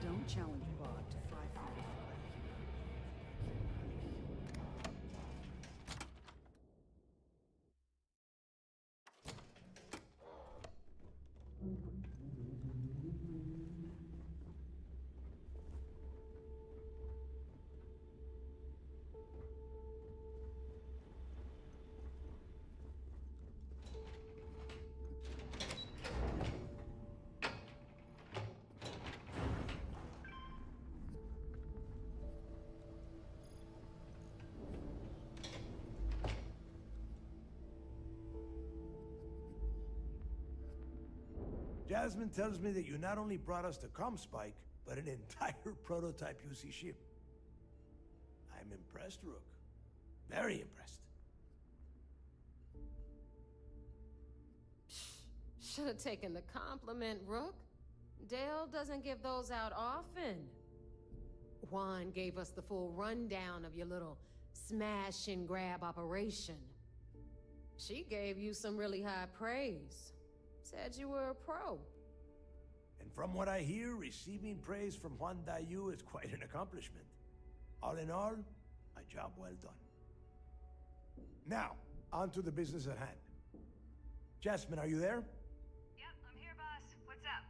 Don't challenge Bob to 545. Jasmine tells me that you not only brought us the ComSpike, but an entire prototype UC ship. I'm impressed, Rook. Very impressed. Should have taken the compliment, Rook. Dale doesn't give those out often. Juan gave us the full rundown of your little smash and grab operation. She gave you some really high praise. Said you were a pro. And from what I hear, receiving praise from Juan Dayu is quite an accomplishment. All in all, a job well done. Now, on to the business at hand. Jasmine, are you there? Yep, I'm here, boss. What's up?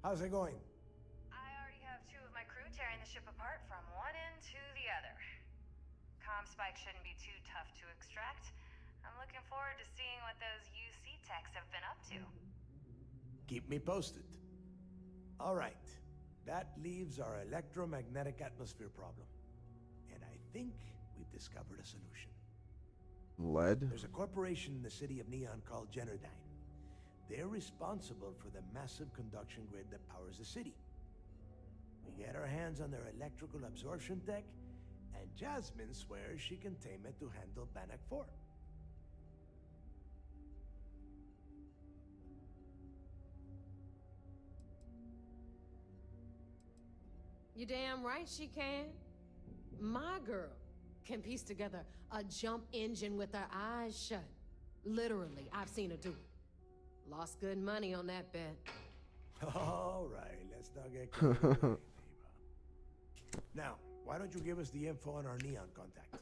How's it going? I already have 2 of my crew tearing the ship apart from one end to the other. ComSpike shouldn't be too tough to extract. I'm looking forward to seeing what those UC techs have been up to. Keep me posted. All right. That leaves our electromagnetic atmosphere problem. And I think we've discovered a solution. Lead? There's a corporation in the city of Neon called Generdyne. They're responsible for the massive conduction grid that powers the city. We get our hands on their electrical absorption tech, and Jasmine swears she can tame it to handle Bannock 4. You damn right she can. My girl can piece together a jump engine with her eyes shut. Literally, I've seen her do it. Lost good money on that bet. All right, let's not get carried away, Neva. Now, why don't you give us the info on our Neon contact?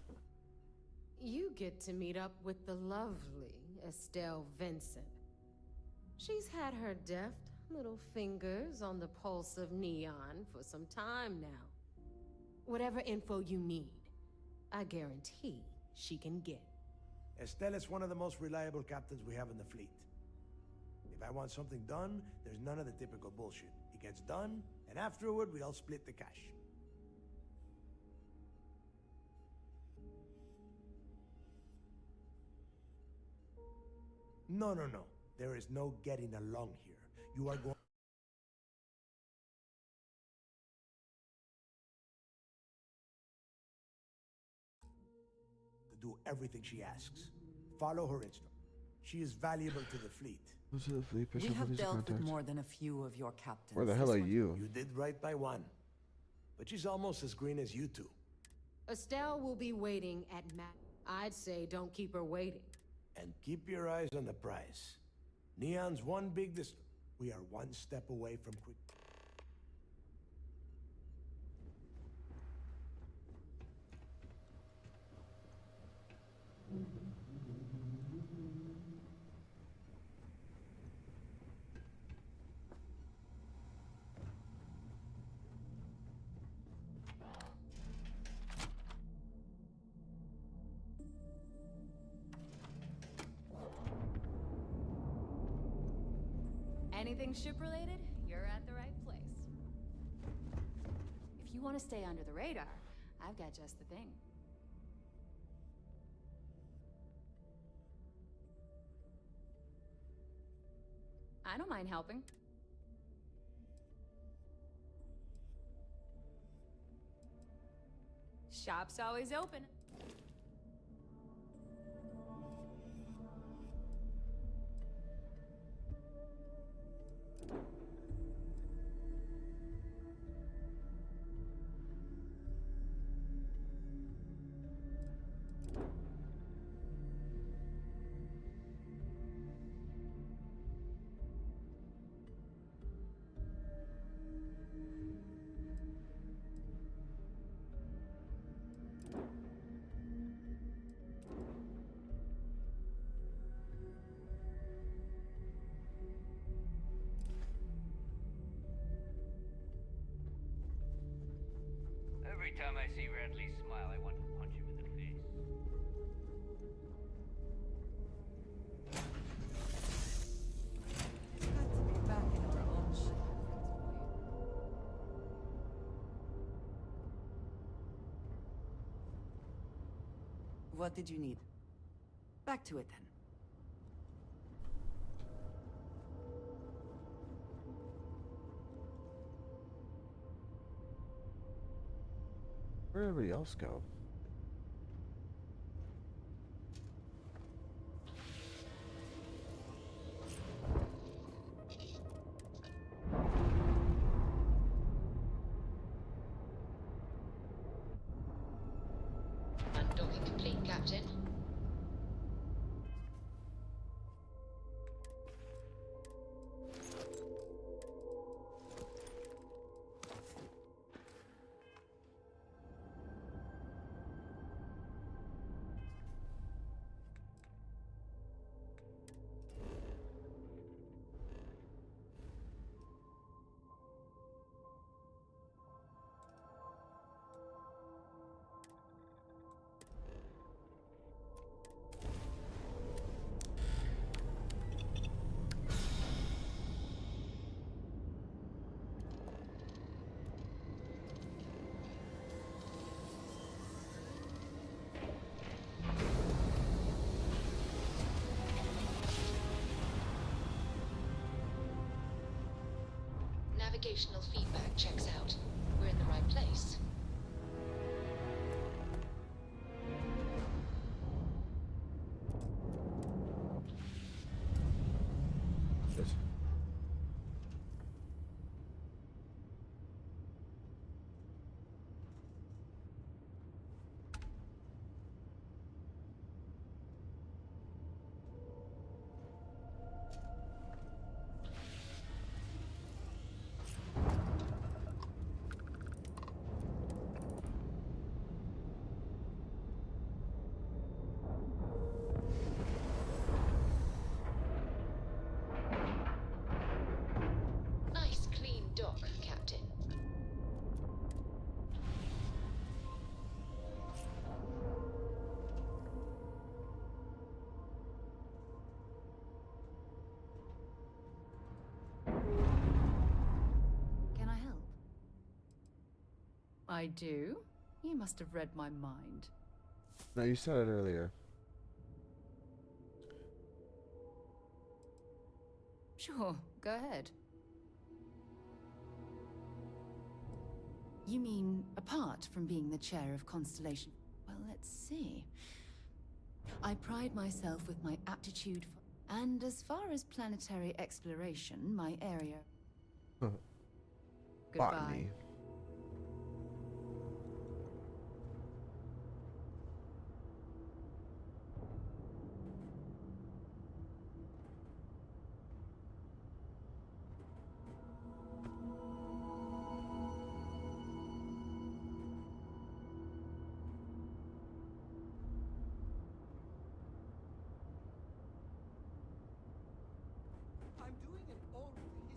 You get to meet up with the lovely Estelle Vincent. She's had her deft little fingers on the pulse of Neon for some time now. Whatever info you need, I guarantee she can get. Estelle is one of the most reliable captains we have in the fleet. If I want something done, there's none of the typical bullshit. It gets done, and afterward, we all split the cash. No. There is no getting along here. You are going to do everything she asks. Follow her instructions. She is valuable to the fleet. Those are the fleet. We Bishop, have these are dealt with contacts. more than a few of your captains. Where the hell are This one- you? You did right by one. But she's almost as green as you two. Estelle will be waiting at I'd say don't keep her waiting. And keep your eyes on the prize. Neon's one big we are one step away from quick. Anything ship-related, you're at the right place. If you want to stay under the radar, I've got just the thing. I don't mind helping. Shop's always open. Every time I see Radley smile, I want to punch him in the face. Got to be back in our own shit. What did you need? Back to it then. Where'd everybody else go? Undocking complete, Captain. Navigational feedback checks out. We're in the right place. Yes. Nice clean dock, Captain. Can I help? I do? You must have read my mind. No, you said it earlier. Sure, go ahead. You mean apart from being the chair of Constellation? Well, let's see. I pride myself with my aptitude for... And as far as planetary exploration, my area. Goodbye. Botany. I'm doing an oral history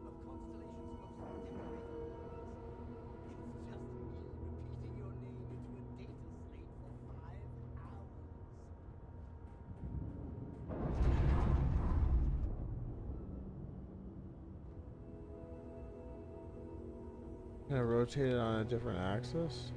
of Constellation's most decorated planets. It's just me repeating your name into a data slate for 5 hours. Can I rotate it on a different axis?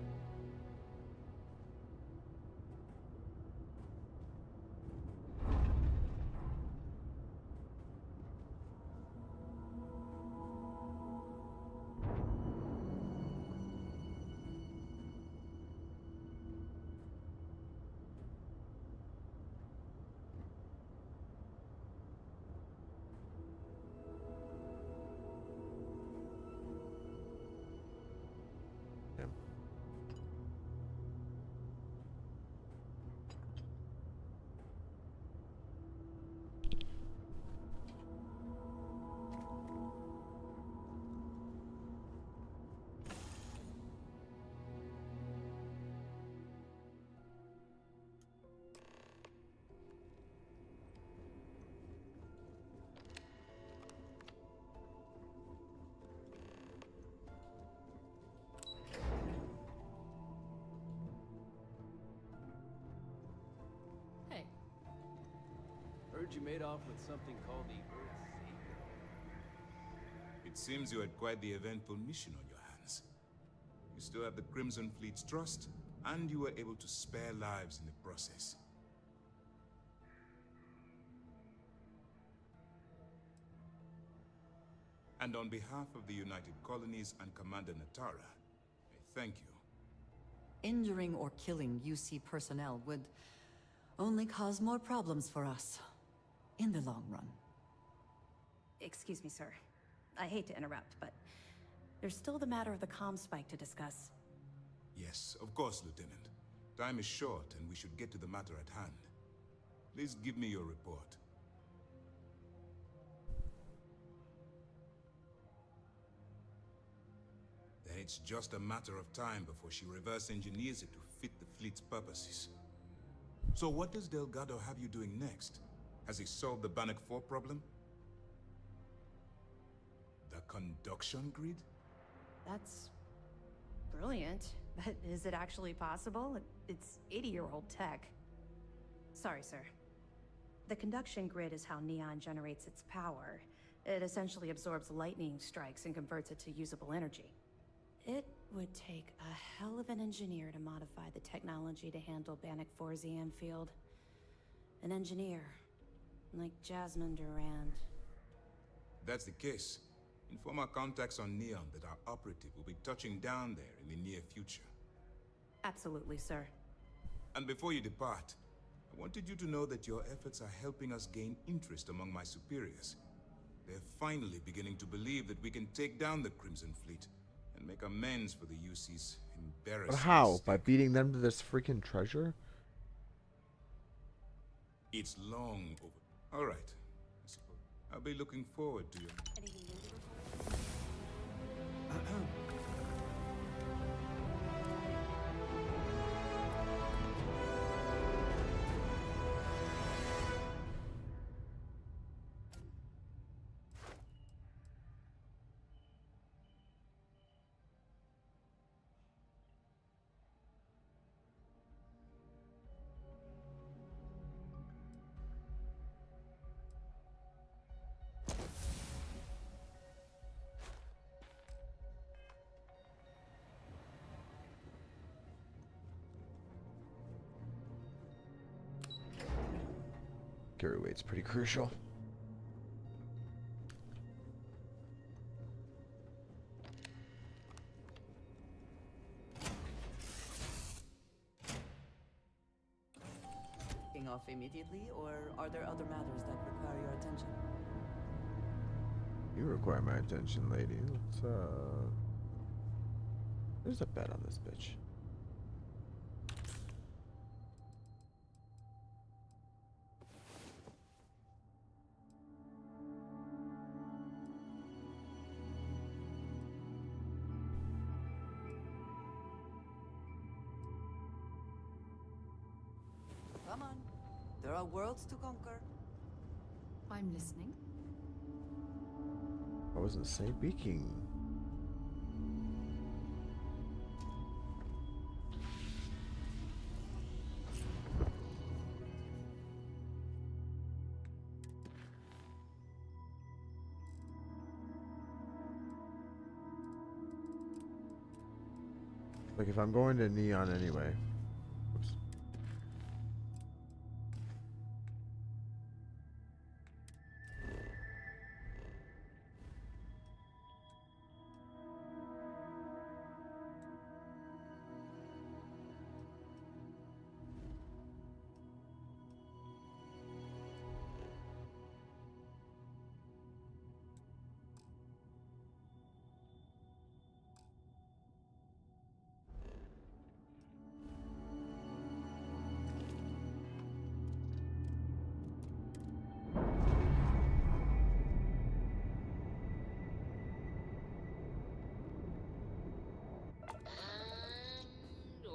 Hey. Heard you made off with something called the Earth Savior. It seems you had quite the eventful mission on your hands. You still have the Crimson Fleet's trust, and you were able to spare lives in the process. And on behalf of the United Colonies and Commander Natara, I thank you. Injuring or killing UC personnel would only cause more problems for us in the long run. Excuse me, sir. I hate to interrupt, but there's still the matter of the comm spike to discuss. Yes, of course, Lieutenant. Time is short, and we should get to the matter at hand. Please give me your report. Then it's just a matter of time before she reverse engineers it to fit the fleet's purposes. So what does Delgado have you doing next? Has he solved the Bannock 4 problem? The conduction grid? That's brilliant, but is it actually possible? It's 80-year-old tech. Sorry, sir. The conduction grid is how Neon generates its power. It essentially absorbs lightning strikes and converts it to usable energy. It would take a hell of an engineer to modify the technology to handle Bannock 4's EM field. An engineer, like Jasmine Durand. If that's the case, inform our contacts on Neon that our operative will be touching down there in the near future. Absolutely, sir. And before you depart, I wanted you to know that your efforts are helping us gain interest among my superiors. They're finally beginning to believe that we can take down the Crimson Fleet and make amends for the UC's embarrassing But how? mistake. By beating them to this freaking treasure? It's long over. All right. I suppose I'll be looking forward to your... Carry weight's pretty crucial. off immediately, or are there other matters that require your attention? You require my attention, lady. There's a bet on this bitch. Come on. There are worlds to conquer. I'm listening. I wasn't speaking. Like if I'm going to Neon anyway. Oops.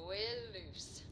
We're loose.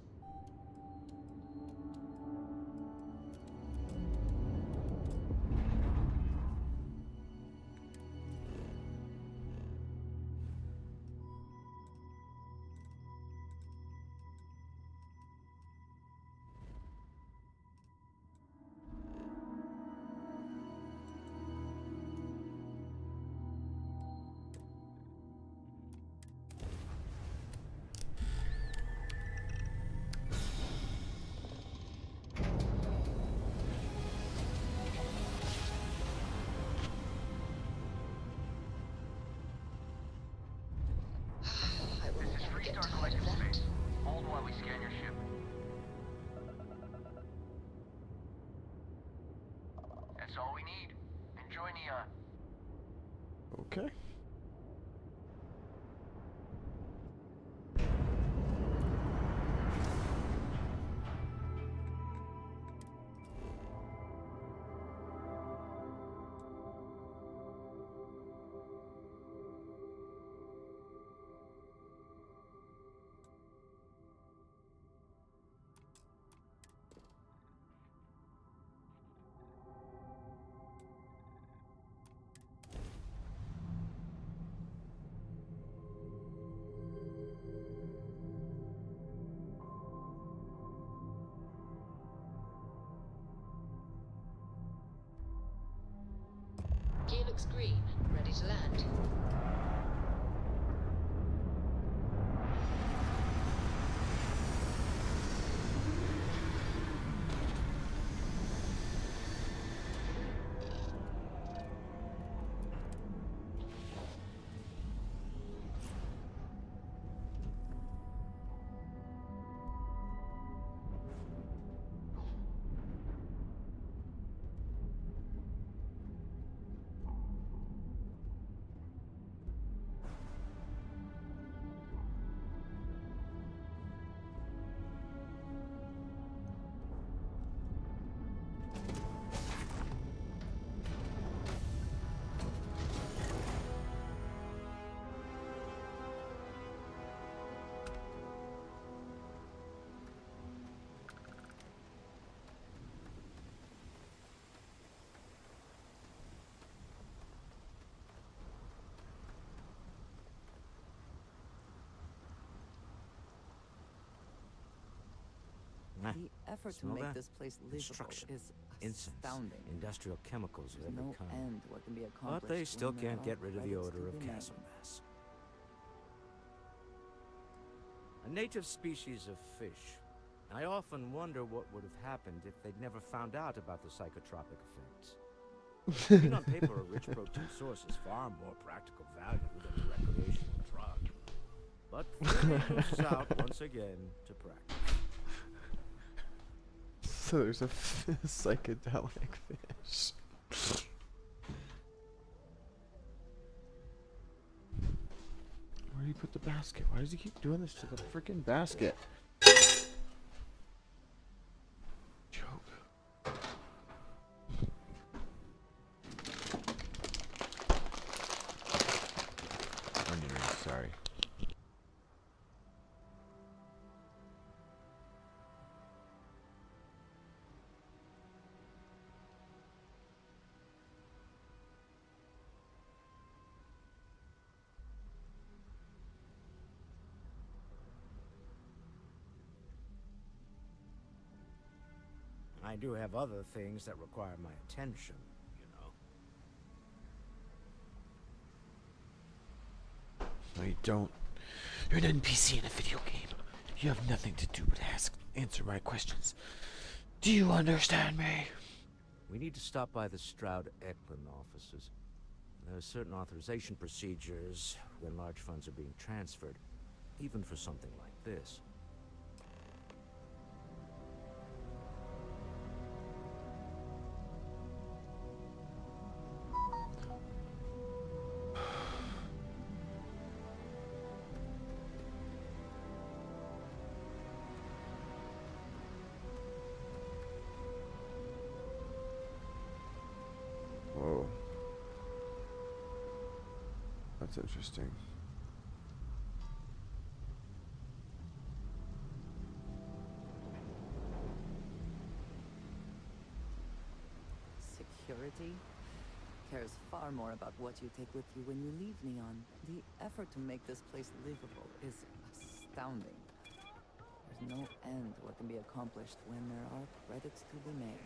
Hold while we scan your ship. That's all we need. Enjoy Neon. Okay. Gear looks green, ready to land. The effort to make this place livable is astounding. Industrial chemicals of There's every no kind. end to what can be accomplished. But they still when there can't are get rid of the credits odor to of be made. castle mass. A native species of fish. I often wonder what would have happened if they'd never found out about the psychotropic effects. Being on paper, a rich protein source is far more practical value than a recreational drug. But theory loses out once again to practice. So there's a psychedelic fish. Where do you put the basket? Why does he keep doing this to the freaking basket? Joke. Onion rings, sorry. I do have other things that require my attention, you know. No, you don't. You're an NPC in a video game. You have nothing to do but answer my questions. Do you understand me? We need to stop by the Stroud-Eklund offices. There are certain authorization procedures when large funds are being transferred, even for something like this. Whoa. That's interesting. Security cares far more about what you take with you when you leave Neon. The effort to make this place livable is astounding. There's no end to what can be accomplished when there are credits to be made.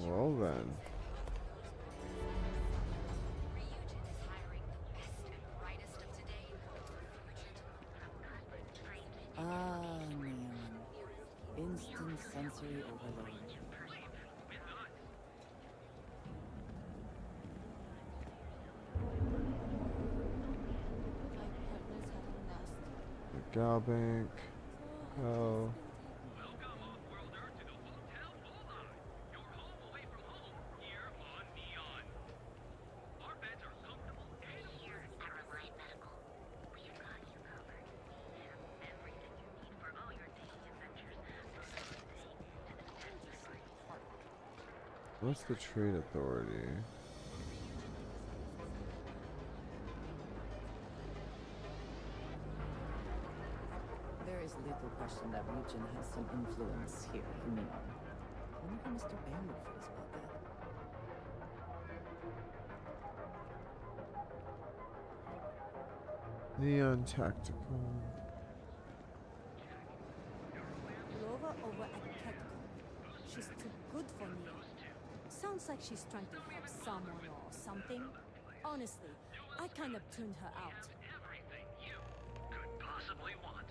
Well then. Ah, Neon. Instant sensory overload. The Gal Bank. Oh. What's the trade authority? There is little question that region has some influence here in Neon. I wonder how Mr. Bain would feel about that. Neon Tactical. Lover over at Catcom. She's too good for Neon. Sounds like she's trying to help someone or something. Honestly, I kind of tuned her out. Everything you could possibly want.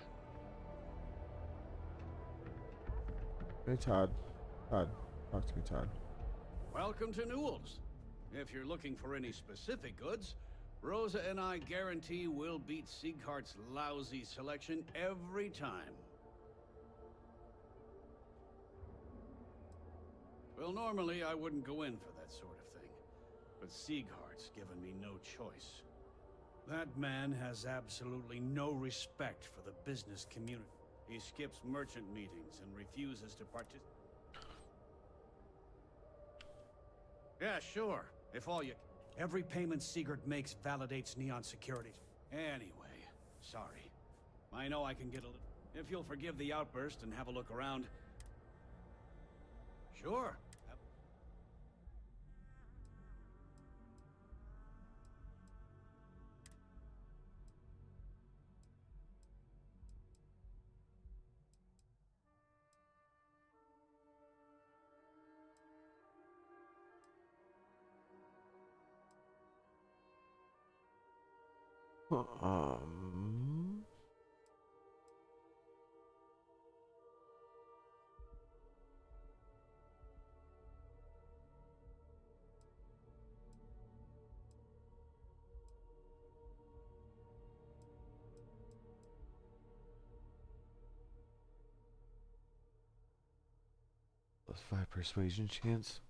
Hey Todd. Todd. Talk to me, Todd. Welcome to Newell's. If you're looking for any specific goods, Rosa and I guarantee we'll beat Sieghart's lousy selection every time. Well, normally I wouldn't go in for that sort of thing, but Sieghart's given me no choice. That man has absolutely no respect for the business community. He skips merchant meetings and refuses to participate. Yeah, sure. If all you... Every payment Siegert makes validates Neon security. Anyway, sorry. I know I can get a little... If you'll forgive the outburst and have a look around... Sure. +5 persuasion chance.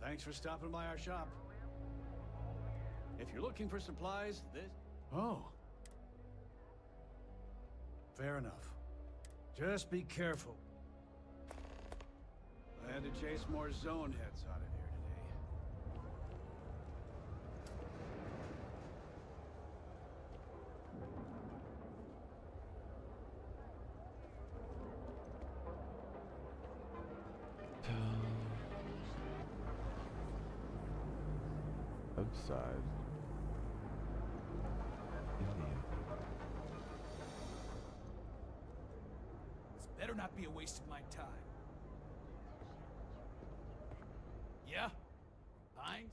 Thanks for stopping by our shop. If you're looking for supplies, this... Oh. Fair enough. Just be careful. I had to chase more zone heads out of here today. Outside. This better not be a waste of my time. Yeah? Fine?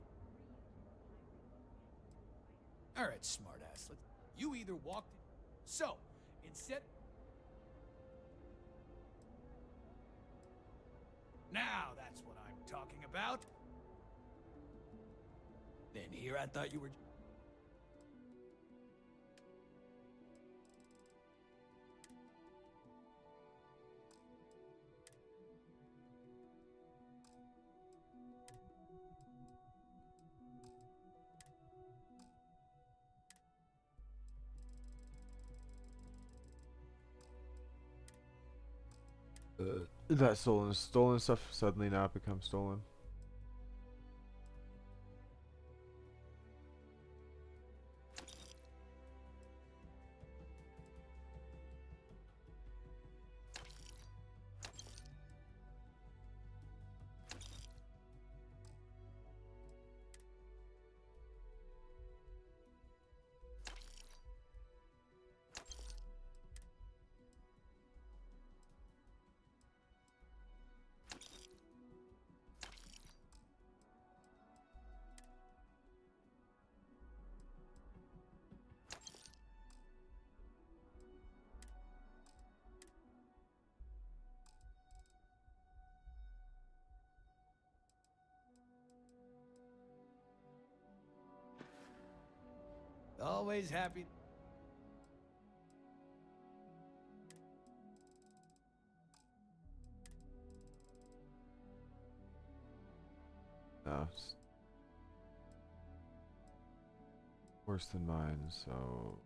Alright, smartass. You either walked... So, instead... Now that's what I'm talking about. Then here I thought you were... That stolen stuff suddenly not become stolen. Always happy. No, it's worse than mine, so...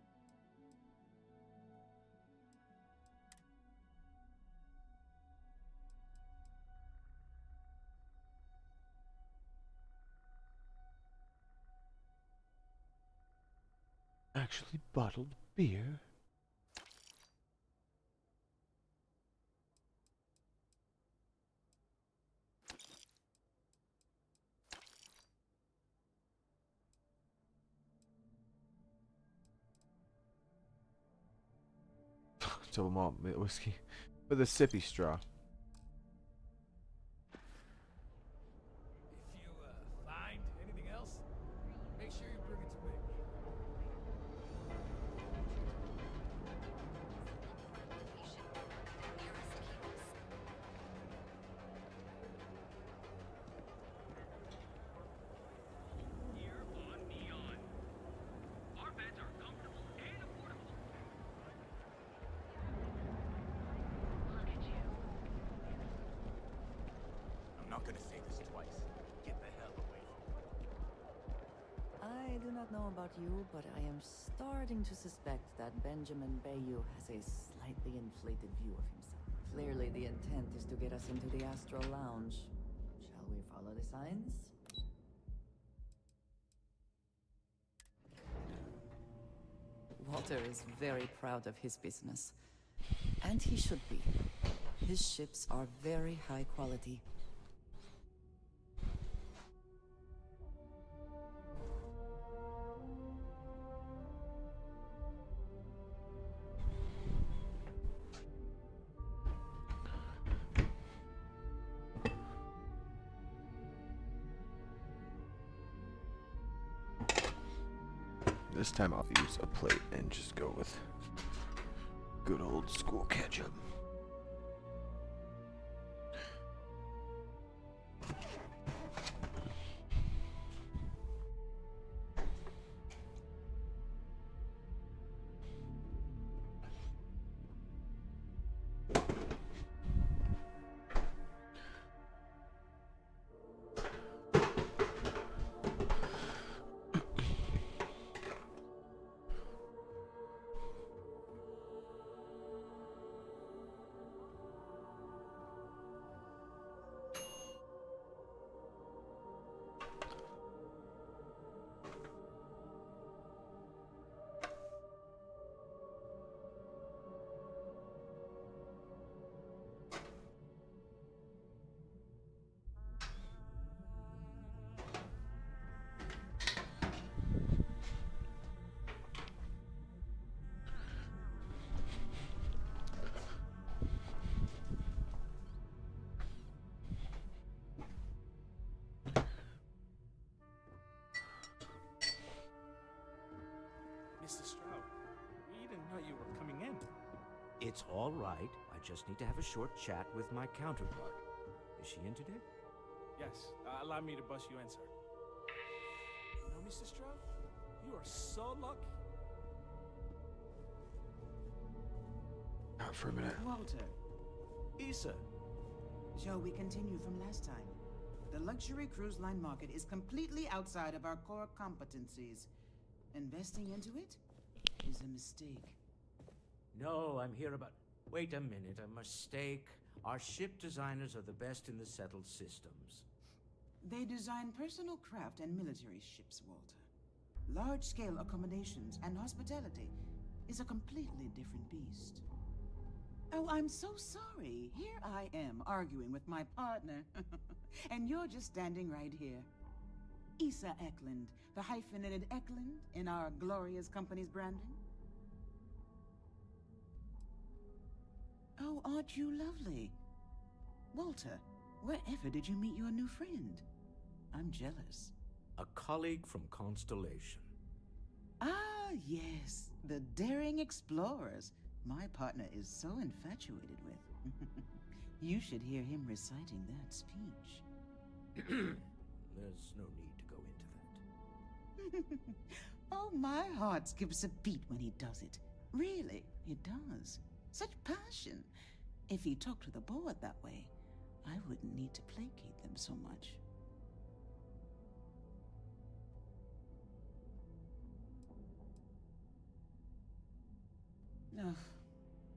Actually bottled beer? Double malt whiskey with a sippy straw. If you find anything else, make sure you bring it to me. I'm not gonna say this twice. Get the hell away from me. I do not know about you, but I am starting to suspect that Benjamin Bayou has a slightly inflated view of himself. Clearly, the intent is to get us into the Astral Lounge. Shall we follow the signs? Walter is very proud of his business. And he should be. His ships are very high quality. This time I'll use a plate and just go with good old school ketchup. Mr. Stroud, we didn't know you were coming in. It's all right. I just need to have a short chat with my counterpart. Is she in today? Yes, allow me to bust you in, sir. You know, Mr. Stroud, you are so lucky. Not for a minute. Walter. Issa. Shall we continue from last time? The luxury cruise line market is completely outside of our core competencies. Investing into it is a mistake. No, I'm here about... Wait a minute, a mistake. Our ship designers are the best in the settled systems. They design personal craft and military ships, Walter. Large-scale accommodations and hospitality is a completely different beast. Oh, I'm so sorry. Here I am arguing with my partner. And you're just standing right here. Issa Eklund, the hyphenated Eklund in our glorious company's branding. Oh, aren't you lovely? Walter, wherever did you meet your new friend? I'm jealous. A colleague from Constellation. Ah, yes, the daring explorers my partner is so infatuated with. You should hear him reciting that speech. There's no need to go into that. Oh, my heart skips a beat when he does it. Really, it does. Such passion. If he talked to the board that way, I wouldn't need to placate them so much. Oh,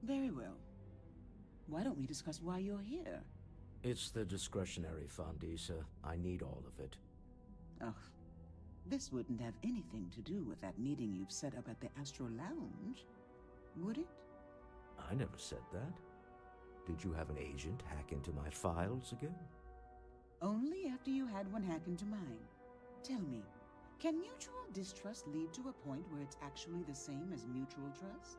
very well. Why don't we discuss why you're here? It's the discretionary fund, Issa. I need all of it. Oh, this wouldn't have anything to do with that meeting you've set up at the Astro Lounge, would it? I never said that. Did you have an agent hack into my files again? Only after you had one hack into mine. Tell me, can mutual distrust lead to a point where it's actually the same as mutual trust?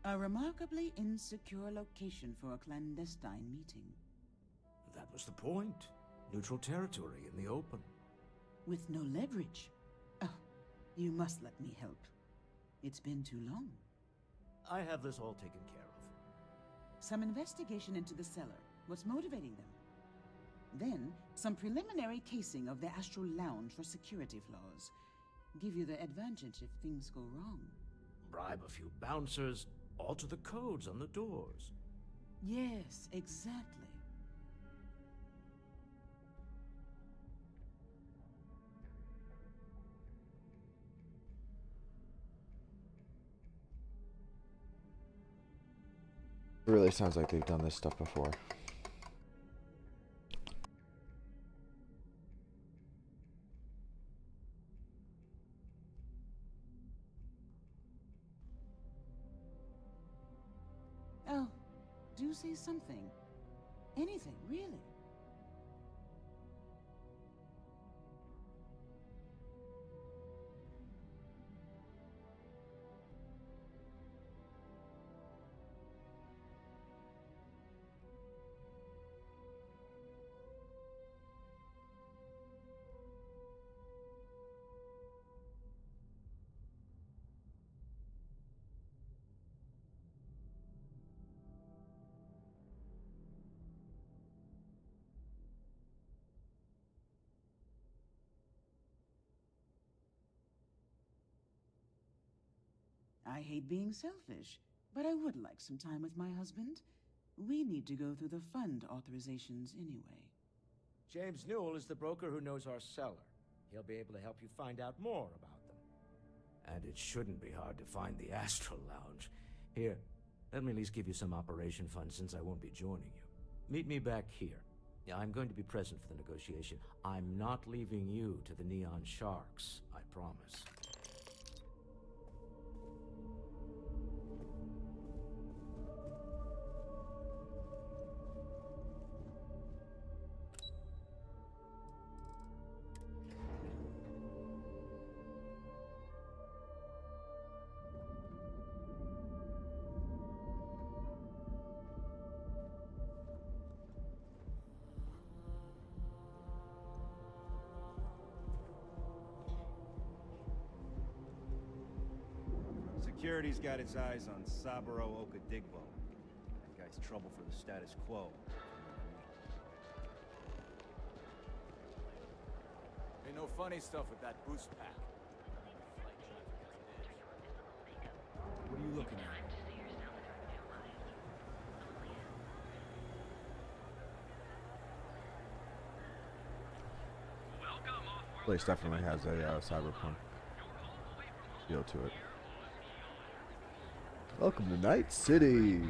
A remarkably insecure location for a clandestine meeting. That was the point. Neutral territory in the open. With no leverage. Oh, you must let me help. It's been too long. I have this all taken care of. Some investigation into the cellar. What's motivating them? Then, Some preliminary casing of the Astral Lounge for security flaws. Give you the advantage if things go wrong. Bribe a few bouncers, alter the codes on the doors. Yes, exactly. It really sounds like they've done this stuff before. Oh, do say something. Anything, really. I hate being selfish, but I would like some time with my husband. We need to go through the fund authorizations anyway. James Newell is the broker who knows our seller. He'll be able to help you find out more about them. And it shouldn't be hard to find the Astral Lounge. Here, let me at least give you some operation funds since I won't be joining you. Meet me back here. Yeah, I'm going to be present for the negotiation. I'm not leaving you to the Neon Sharks, I promise. Security's got its eyes on Saburo Okadigbo. That guy's trouble for the status quo. Ain't no funny stuff with that boost pack. What are you looking at? Place definitely has a cyberpunk feel to it. Welcome to Night City.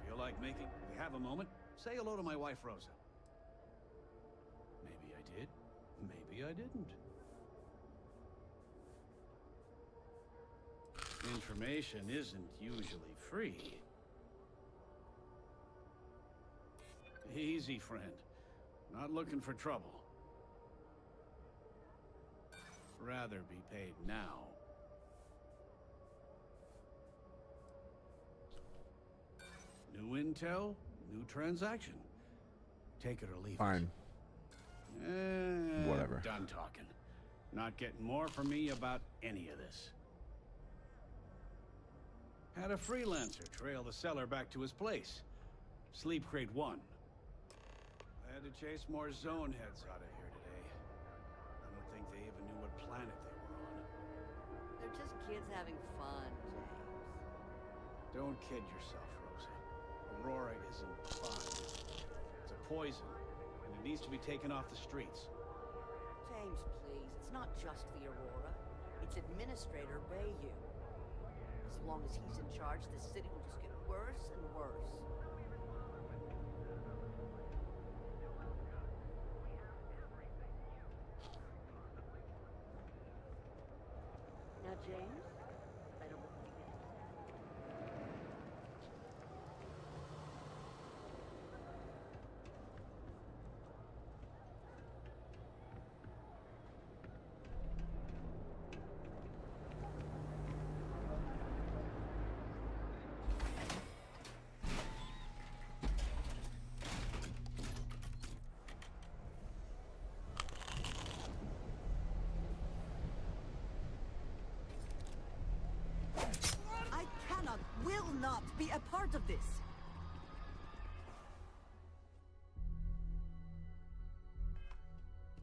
Feel like making? We have a moment. Say hello to my wife, Rosa. Maybe I did. Maybe I didn't. Information isn't usually free. Easy, friend. Not looking for trouble. Rather be paid now. New intel, new transaction. Take it or leave Fine. it. Whatever. Done talking. Not getting more from me about any of this. Had a freelancer trail the seller back to his place. Sleep Crate 1. I had to chase more zone heads out of here today. I don't think they even knew what planet they were on. They're just kids having fun, James. Don't kid yourself, Rosa. Aurora isn't fun. It's a poison, and it needs to be taken off the streets. James, please. It's not just the Aurora. It's Administrator Bayou. As long as he's in charge, this city will just get worse and worse. Now, James, I don't know if you get not be a part of this.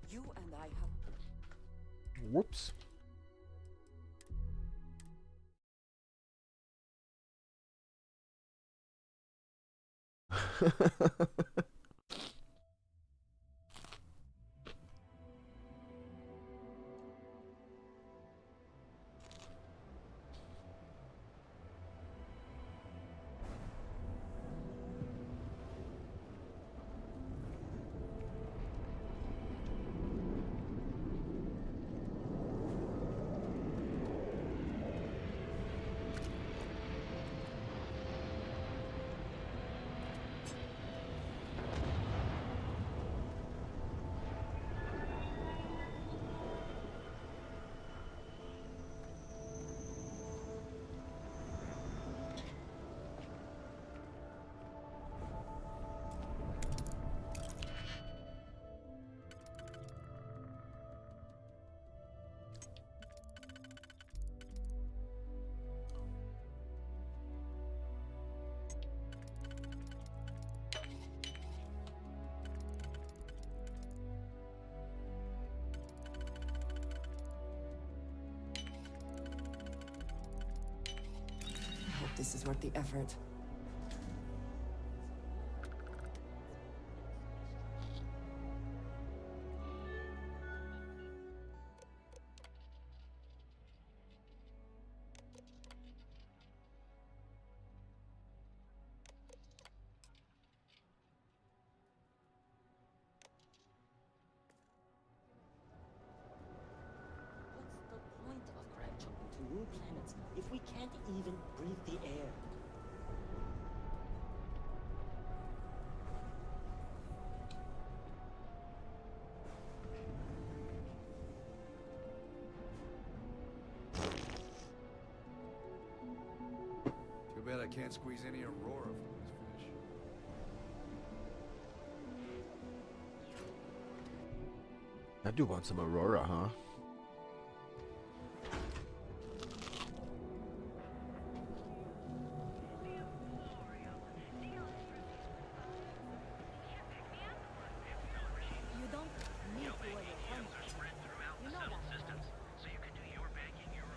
You and I have... Whoops. I hope this is worth the effort. What's the point of crab jumping to new planets if we can't even breathe the air? Too bad I can't squeeze any Aurora from this fish. I do want some Aurora, huh? You don't need to wear your helmet. You know that. So you can do your banking your own.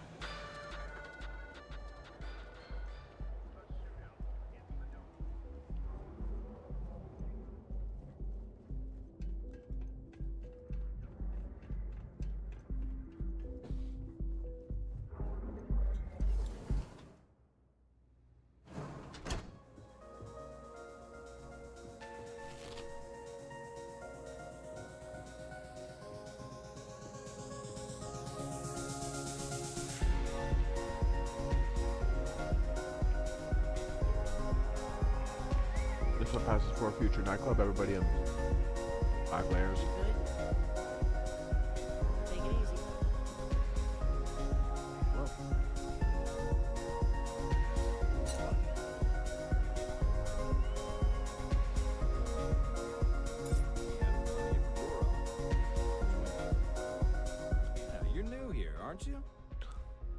This one passes for a future nightclub. Everybody in 5 layers. Take it easy. You're new here, aren't you?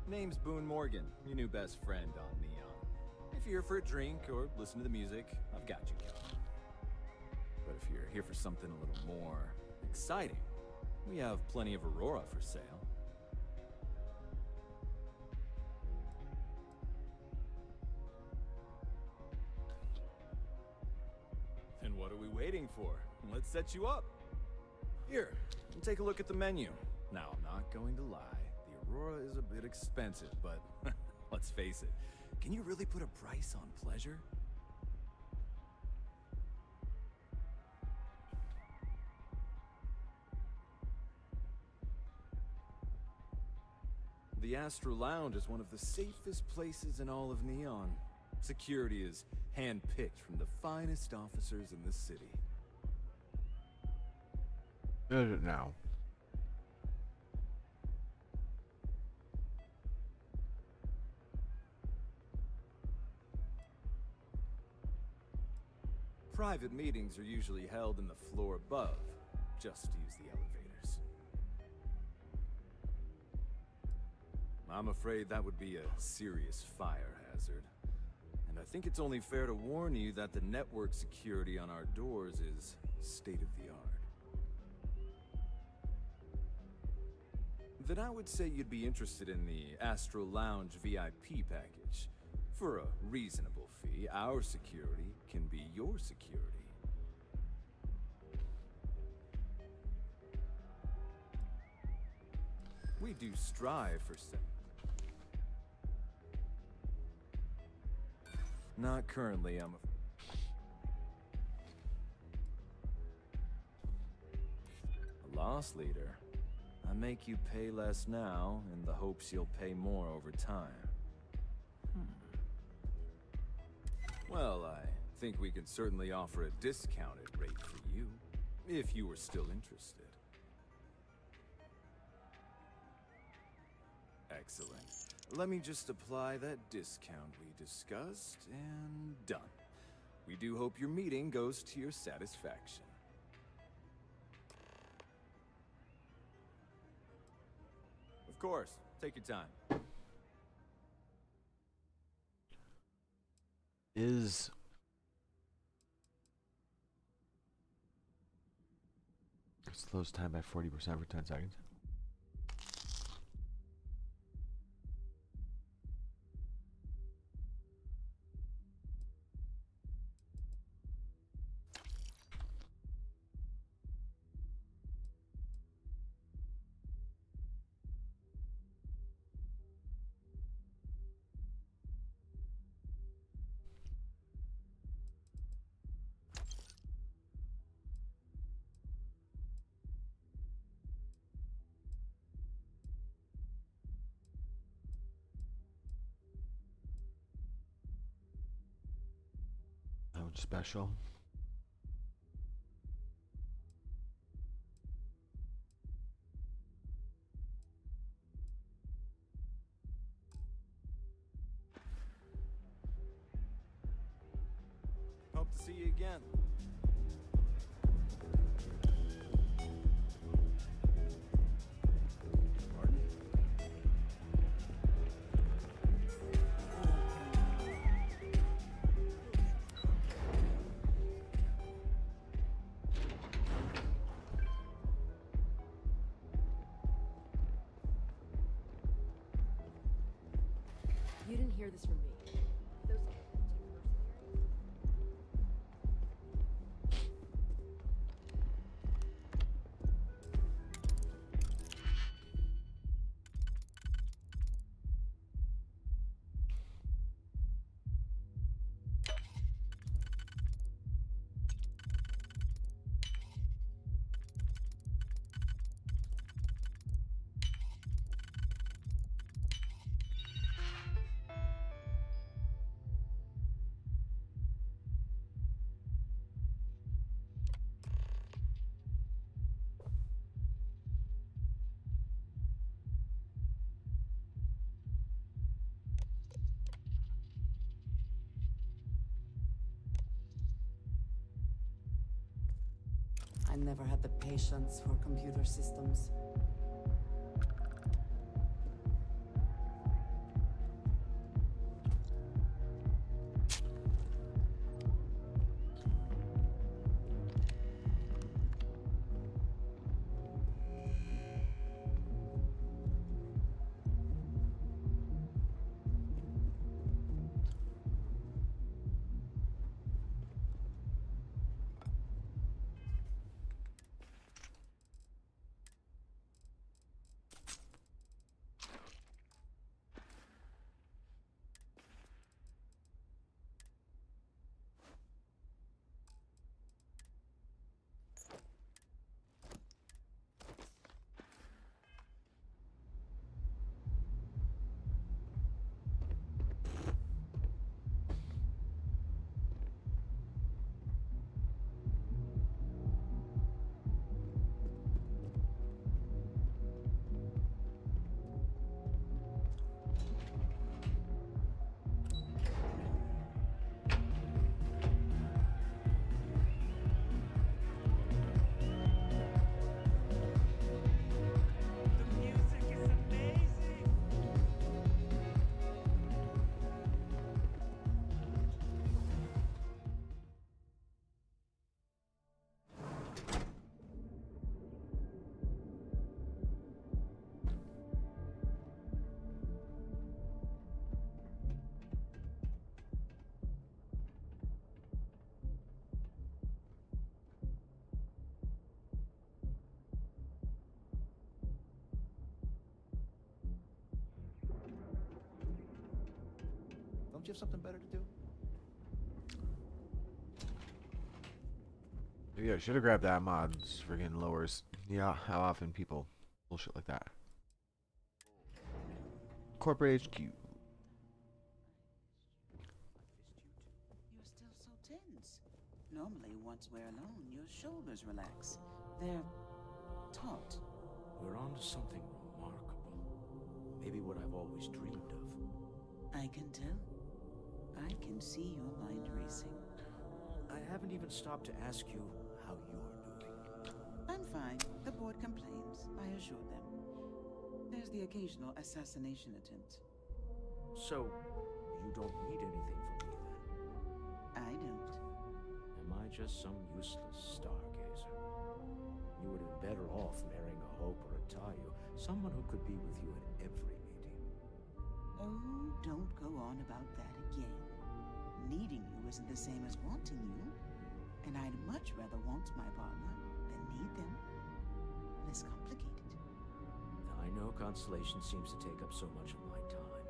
Name's Boone Morgan, your new best friend on Neon. If you're here for a drink or listen to the music, I've got you covered. But if you're here for something a little more exciting, we have plenty of Aurora for sale. Then what are we waiting for? Let's set you up. Here, take a look at the menu. Now, I'm not going to lie. The Aurora is a bit expensive, but let's face it. Can you really put a price on pleasure? The Astro Lounge is one of the safest places in all of Neon. Security is hand-picked from the finest officers in the city. Is it now? Private meetings are usually held in the floor above. Just use the elevators. I'm afraid that would be a serious fire hazard. And I think it's only fair to warn you that the network security on our doors is state-of-the-art. Then I would say you'd be interested in the Astral Lounge VIP package. For a reasonable fee, our security can be your security. We do strive for Not currently, I'm a loss leader. I make you pay less now in the hopes you'll pay more over time. Well, I think we can certainly offer a discounted rate for you, if you were still interested. Excellent. Let me just apply that discount we discussed, and done. We do hope your meeting goes to your satisfaction. Of course. Take your time. Slows time by 40% for 10 seconds. Special. Hope to see you again. You didn't hear this from me. Those I never had the patience for computer systems. Don't you have something better to do? Yeah, should have grabbed that mod. This friggin' lowers. Yeah, how often people bullshit like that. Corporate HQ. You're still so tense. Normally, once we're alone, your shoulders relax. They're taut. We're on to something remarkable. Maybe what I've always dreamed of. I can tell. I can see your mind racing. I haven't even stopped to ask you how you're doing. I'm fine. The board complains. I assured them. There's the occasional assassination attempt. So, you don't need anything from me then? I don't. Am I just some useless stargazer? You would have been better off marrying a Hope or a Tayu, someone who could be with you at every meeting. Oh, don't go on about that again. Needing you isn't the same as wanting you. And I'd much rather want my partner than need them. Less complicated. I know Constellation seems to take up so much of my time.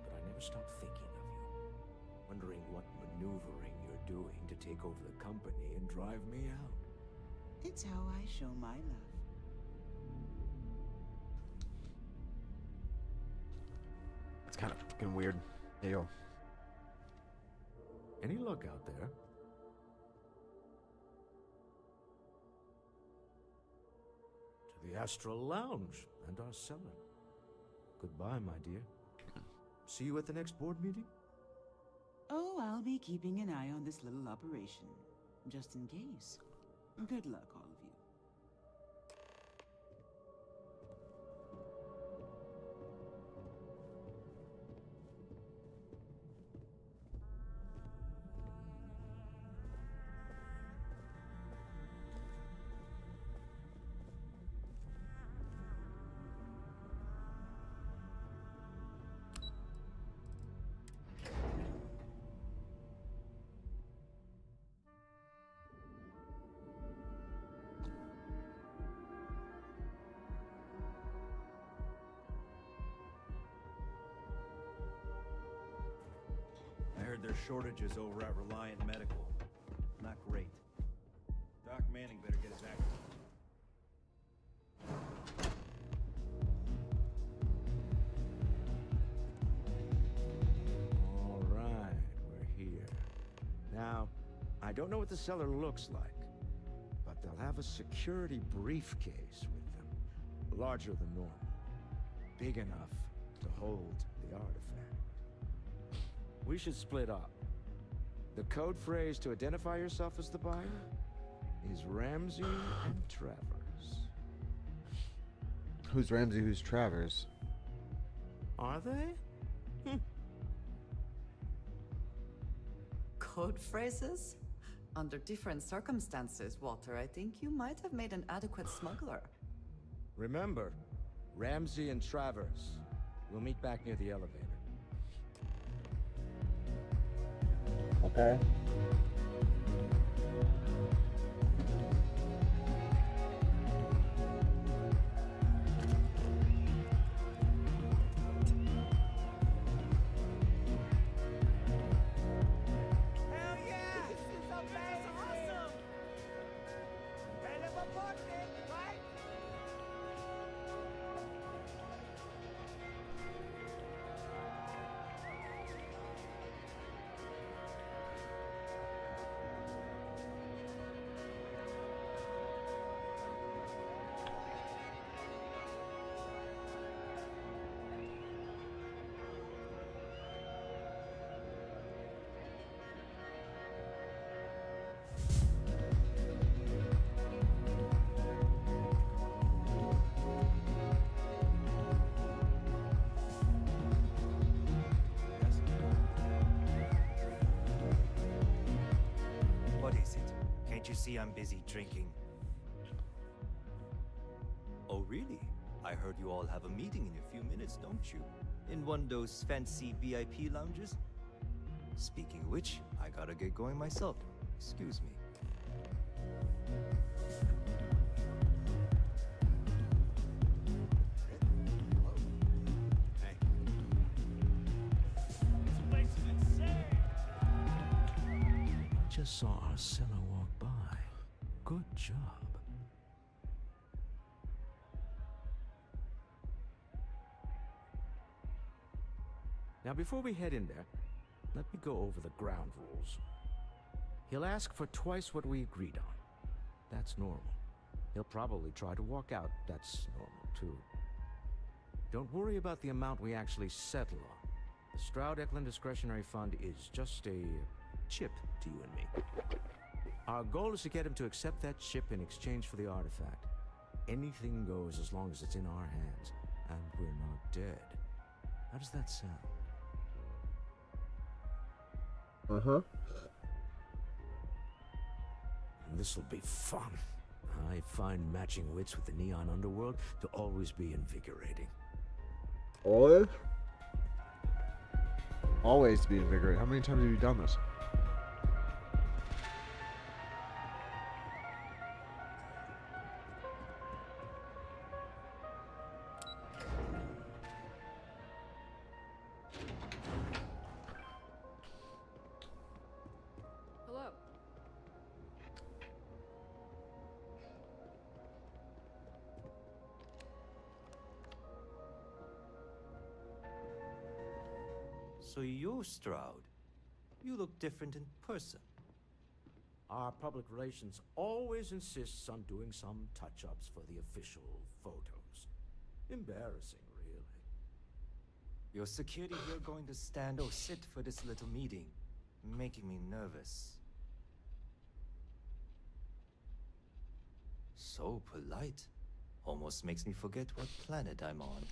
But I never stop thinking of you. Wondering what maneuvering you're doing to take over the company and drive me out. It's how I show my love. It's kind of fucking weird. Hey, yo. Any luck out there? To the Astral Lounge and our cellar. Goodbye, my dear. See you at the next board meeting? Oh, I'll be keeping an eye on this little operation. Just in case. Good luck, all of you. I heard there's shortages over at Reliant Medical. Not great. Doc Manning better get his act together. All right, we're here. Now, I don't know what the cellar looks like, but they'll have a security briefcase with them. Larger than normal. Big enough to hold the artifact. We should split up. The code phrase to identify yourself as the buyer is Ramsey and Travers. Who's Ramsey? Who's Travers? Are they? Code phrases? Under different circumstances, Walter, I think you might have made an adequate smuggler. Remember, Ramsey and Travers. We'll meet back near the elevator. Okay. You see I'm busy drinking. Oh, really? I heard you all have a meeting in a few minutes, don't you? In one of those fancy VIP lounges? Speaking of which, I gotta get going myself. Excuse me. just saw our seller walk by. Good job. Now, before we head in there, let me go over the ground rules. He'll ask for twice what we agreed on. That's normal. He'll probably try to walk out. That's normal, too. Don't worry about the amount we actually settle on. The Stroud-Eklund Discretionary Fund is just a chip to you and me. Our goal is to get him to accept that chip in exchange for the artifact. Anything goes as long as it's in our hands, and we're not dead. How does that sound? Uh-huh. This'll be fun. I find matching wits with the neon underworld to always be invigorating. Always? Always be invigorated. How many times have you done this? Hello. So you're Stroud. You look different in person. Our public relations always insists on doing some touch-ups for the official photos. Embarrassing, really. Your security here going to stand or sit for this little meeting, making me nervous. So polite. Almost makes me forget what planet I'm on.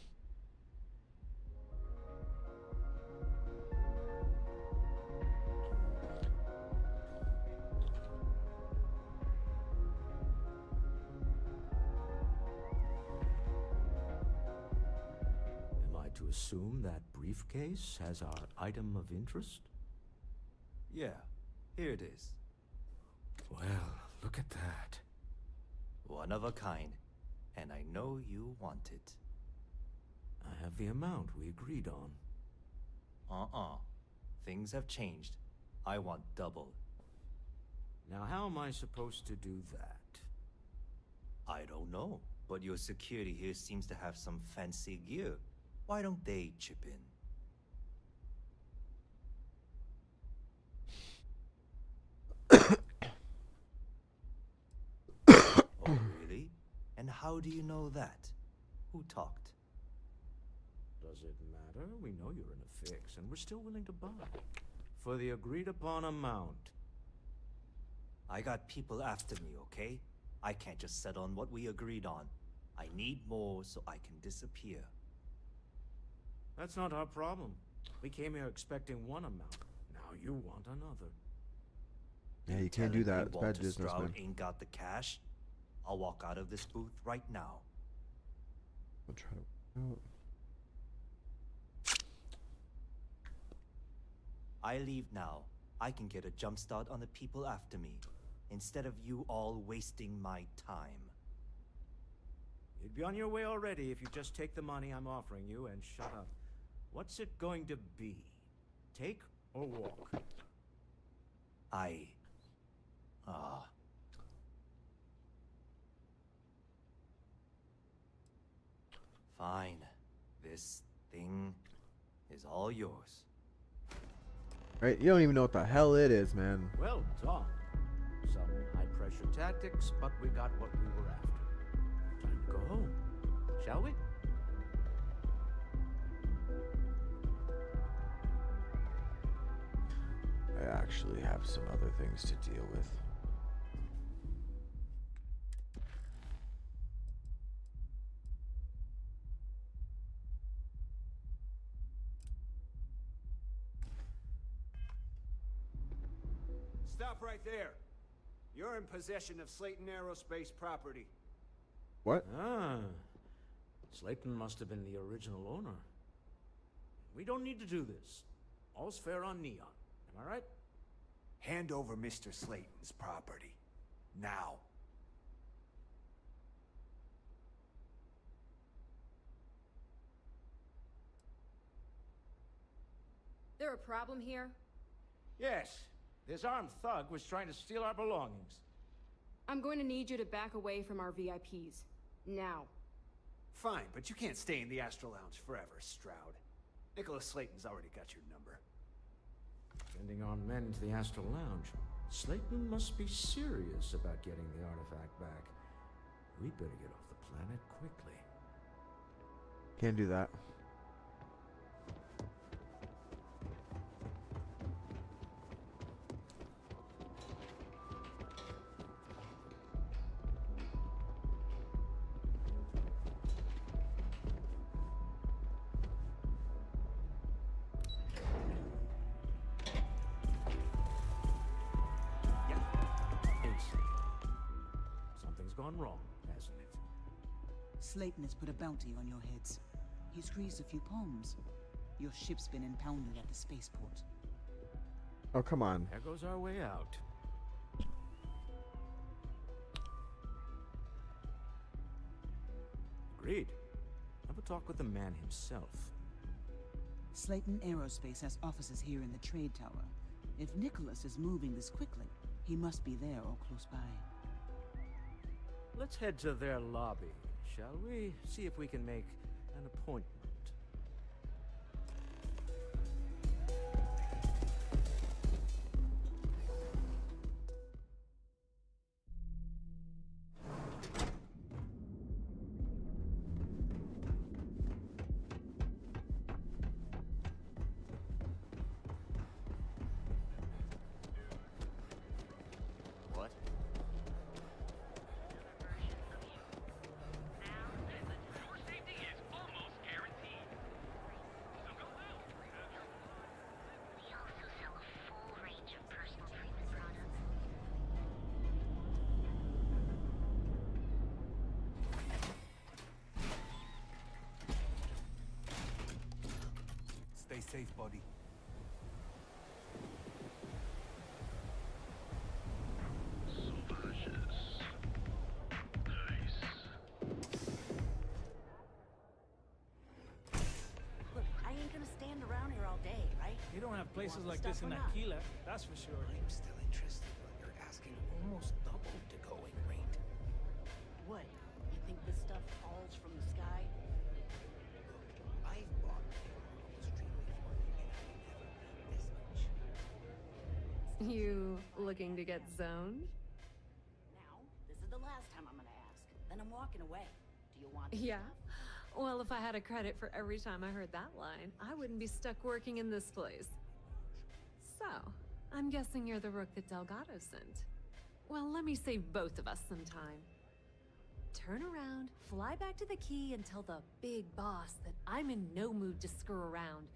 Am I to assume that briefcase has our item of interest? Yeah, here it is. Well, look at that. One of a kind, and I know you want it. I have the amount we agreed on. Things have changed. I want double. Now, how am I supposed to do that? I don't know, but your security here seems to have some fancy gear. Why don't they chip in? Oh, really? And how do you know that? Who talked? Does it matter? We know you're in a fix, and we're still willing to buy. For the agreed-upon amount. I got people after me, okay? I can't just settle on what we agreed on. I need more so I can disappear. That's not our problem. We came here expecting one amount. Now you want another. Yeah, you can't do that. It's bad Walter business, Stroud man. ain't got the cash. I'll walk out of this booth right now. I'll try to... I leave now. I can get a jump start on the people after me, instead of you all wasting my time. You'd be on your way already if you just take the money I'm offering you and shut up. What's it going to be? Take or walk? Fine. This thing is all yours. Right? You don't even know what the hell it is, man. Well done. Some high-pressure tactics, but we got what we were after. Time to go home, shall we? I actually have some other things to deal with. Stop right there. You're in possession of Slayton Aerospace property. What? Ah. Slayton must have been the original owner. We don't need to do this. All's fair on Neon. Am I right? Hand over Mr. Slayton's property. Now. There a problem here? Yes. This armed thug was trying to steal our belongings. I'm going to need you to back away from our VIPs. Now. Fine, but you can't stay in the Astral Lounge forever, Stroud. Nicholas Slayton's already got your number. Sending armed men into the Astral Lounge. Slayton must be serious about getting the artifact back. We'd better get off the planet quickly. Can't do that. Something's gone wrong, hasn't it? Slayton has put a bounty on your heads. He's greased a few palms. Your ship's been impounded at the spaceport. Oh, come on. There goes our way out. Agreed. Have a talk with the man himself. Slayton Aerospace has offices here in the trade tower. If Nicholas is moving this quickly, he must be there or close by. Let's head to their lobby, shall we? See if we can make an appointment. What? Stay safe, buddy. Look, I ain't gonna stand around here all day, right? You don't have places Want like the this in stuff or not? Aquila, that's for sure. I'm still interested, but you're asking almost double the going rate. What? You think this stuff falls from the sky? I've bought almost street before, and I never paid this much. You looking to get zoned? Now, this is the last time I'm gonna ask. Then I'm walking away. Do you want this Yeah. stuff? Well, if I had a credit for every time I heard that line, I wouldn't be stuck working in this place. So, I'm guessing you're the rook that Delgado sent. Well, let me save both of us some time. Turn around, fly back to the key, and tell the big boss that I'm in no mood to screw around.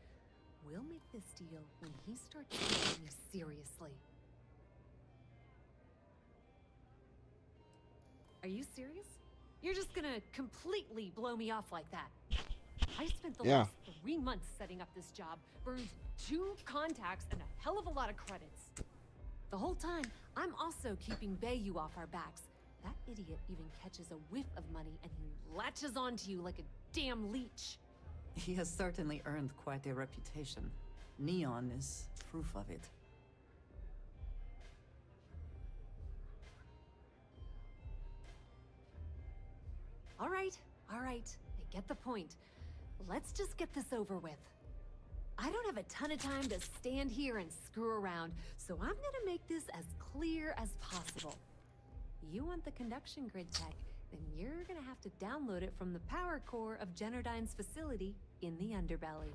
We'll make this deal when he starts taking me seriously. Are you serious? You're just gonna completely blow me off like that? I spent the last 3 months setting up this job, burned 2 contacts and a hell of a lot of credits. The whole time, I'm also keeping Bayou off our backs. That idiot even catches a whiff of money and he latches onto you like a damn leech. He has certainly earned quite a reputation. Neon is proof of it. All right. I get the point. Let's just get this over with. I don't have a ton of time to stand here and screw around, so I'm gonna make this as clear as possible. You want the conduction grid tech, then you're gonna have to download it from the power core of Generdyne's facility in the underbelly.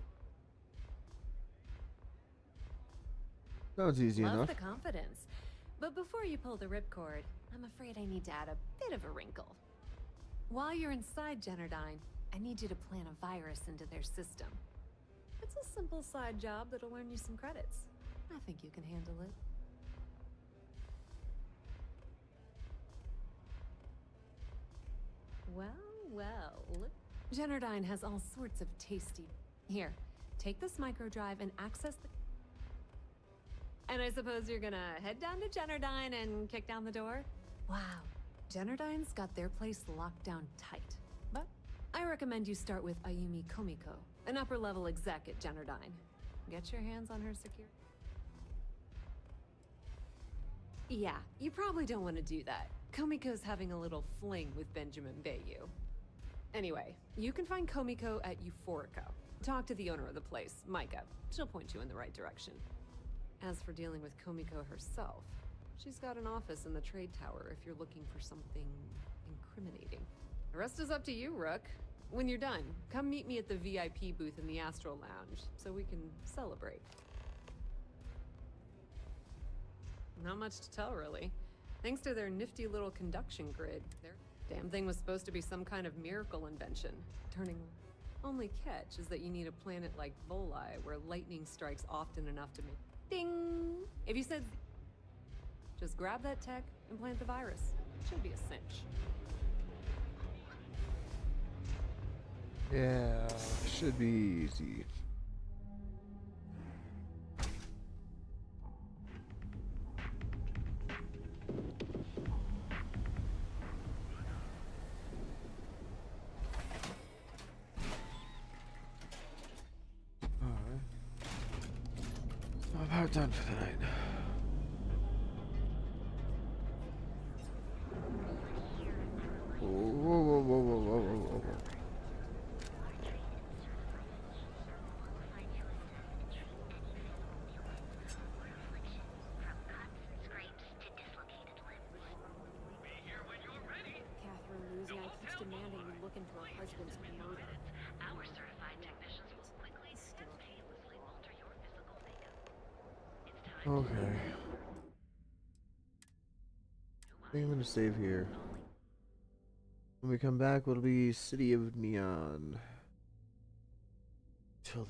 Sounds easy Love enough. the confidence. But before you pull the ripcord, I'm afraid I need to add a bit of a wrinkle. While you're inside Generdyne, I need you to plant a virus into their system. It's a simple side job that'll earn you some credits. I think you can handle it. Well, look. Generdyne has all sorts of tasty... Here, take this microdrive and access the... And I suppose you're gonna head down to Generdyne and kick down the door? Wow, Generdyne's got their place locked down tight. But I recommend you start with Ayumi Komiko, an upper-level exec at Generdyne. Get your hands on her security. Yeah, you probably don't want to do that. Komiko's having a little fling with Benjamin Bayou. Anyway, you can find Komiko at Euphorico. Talk to the owner of the place, Micah. She'll point you in the right direction. As for dealing with Komiko herself, she's got an office in the trade tower if you're looking for something incriminating. The rest is up to you, Rook. When you're done, come meet me at the VIP booth in the Astral Lounge so we can celebrate. Not much to tell, really. Thanks to their nifty little conduction grid, their damn thing was supposed to be some kind of miracle invention. Turning. Only catch is that you need a planet like Voli, where lightning strikes often enough to make ding. If you said, just grab that tech and plant the virus. Should be a cinch. Yeah, should be easy. I'm about done for the night. Whoa, whoa, whoa, whoa, whoa, whoa, whoa, whoa. Catherine Louisiana keeps demanding you look into her husband's murder. Our certified technicians will quickly and painlessly alter your physical makeup. It's time. Okay. I think I'm gonna save here. When we come back, it'll be City of Neon.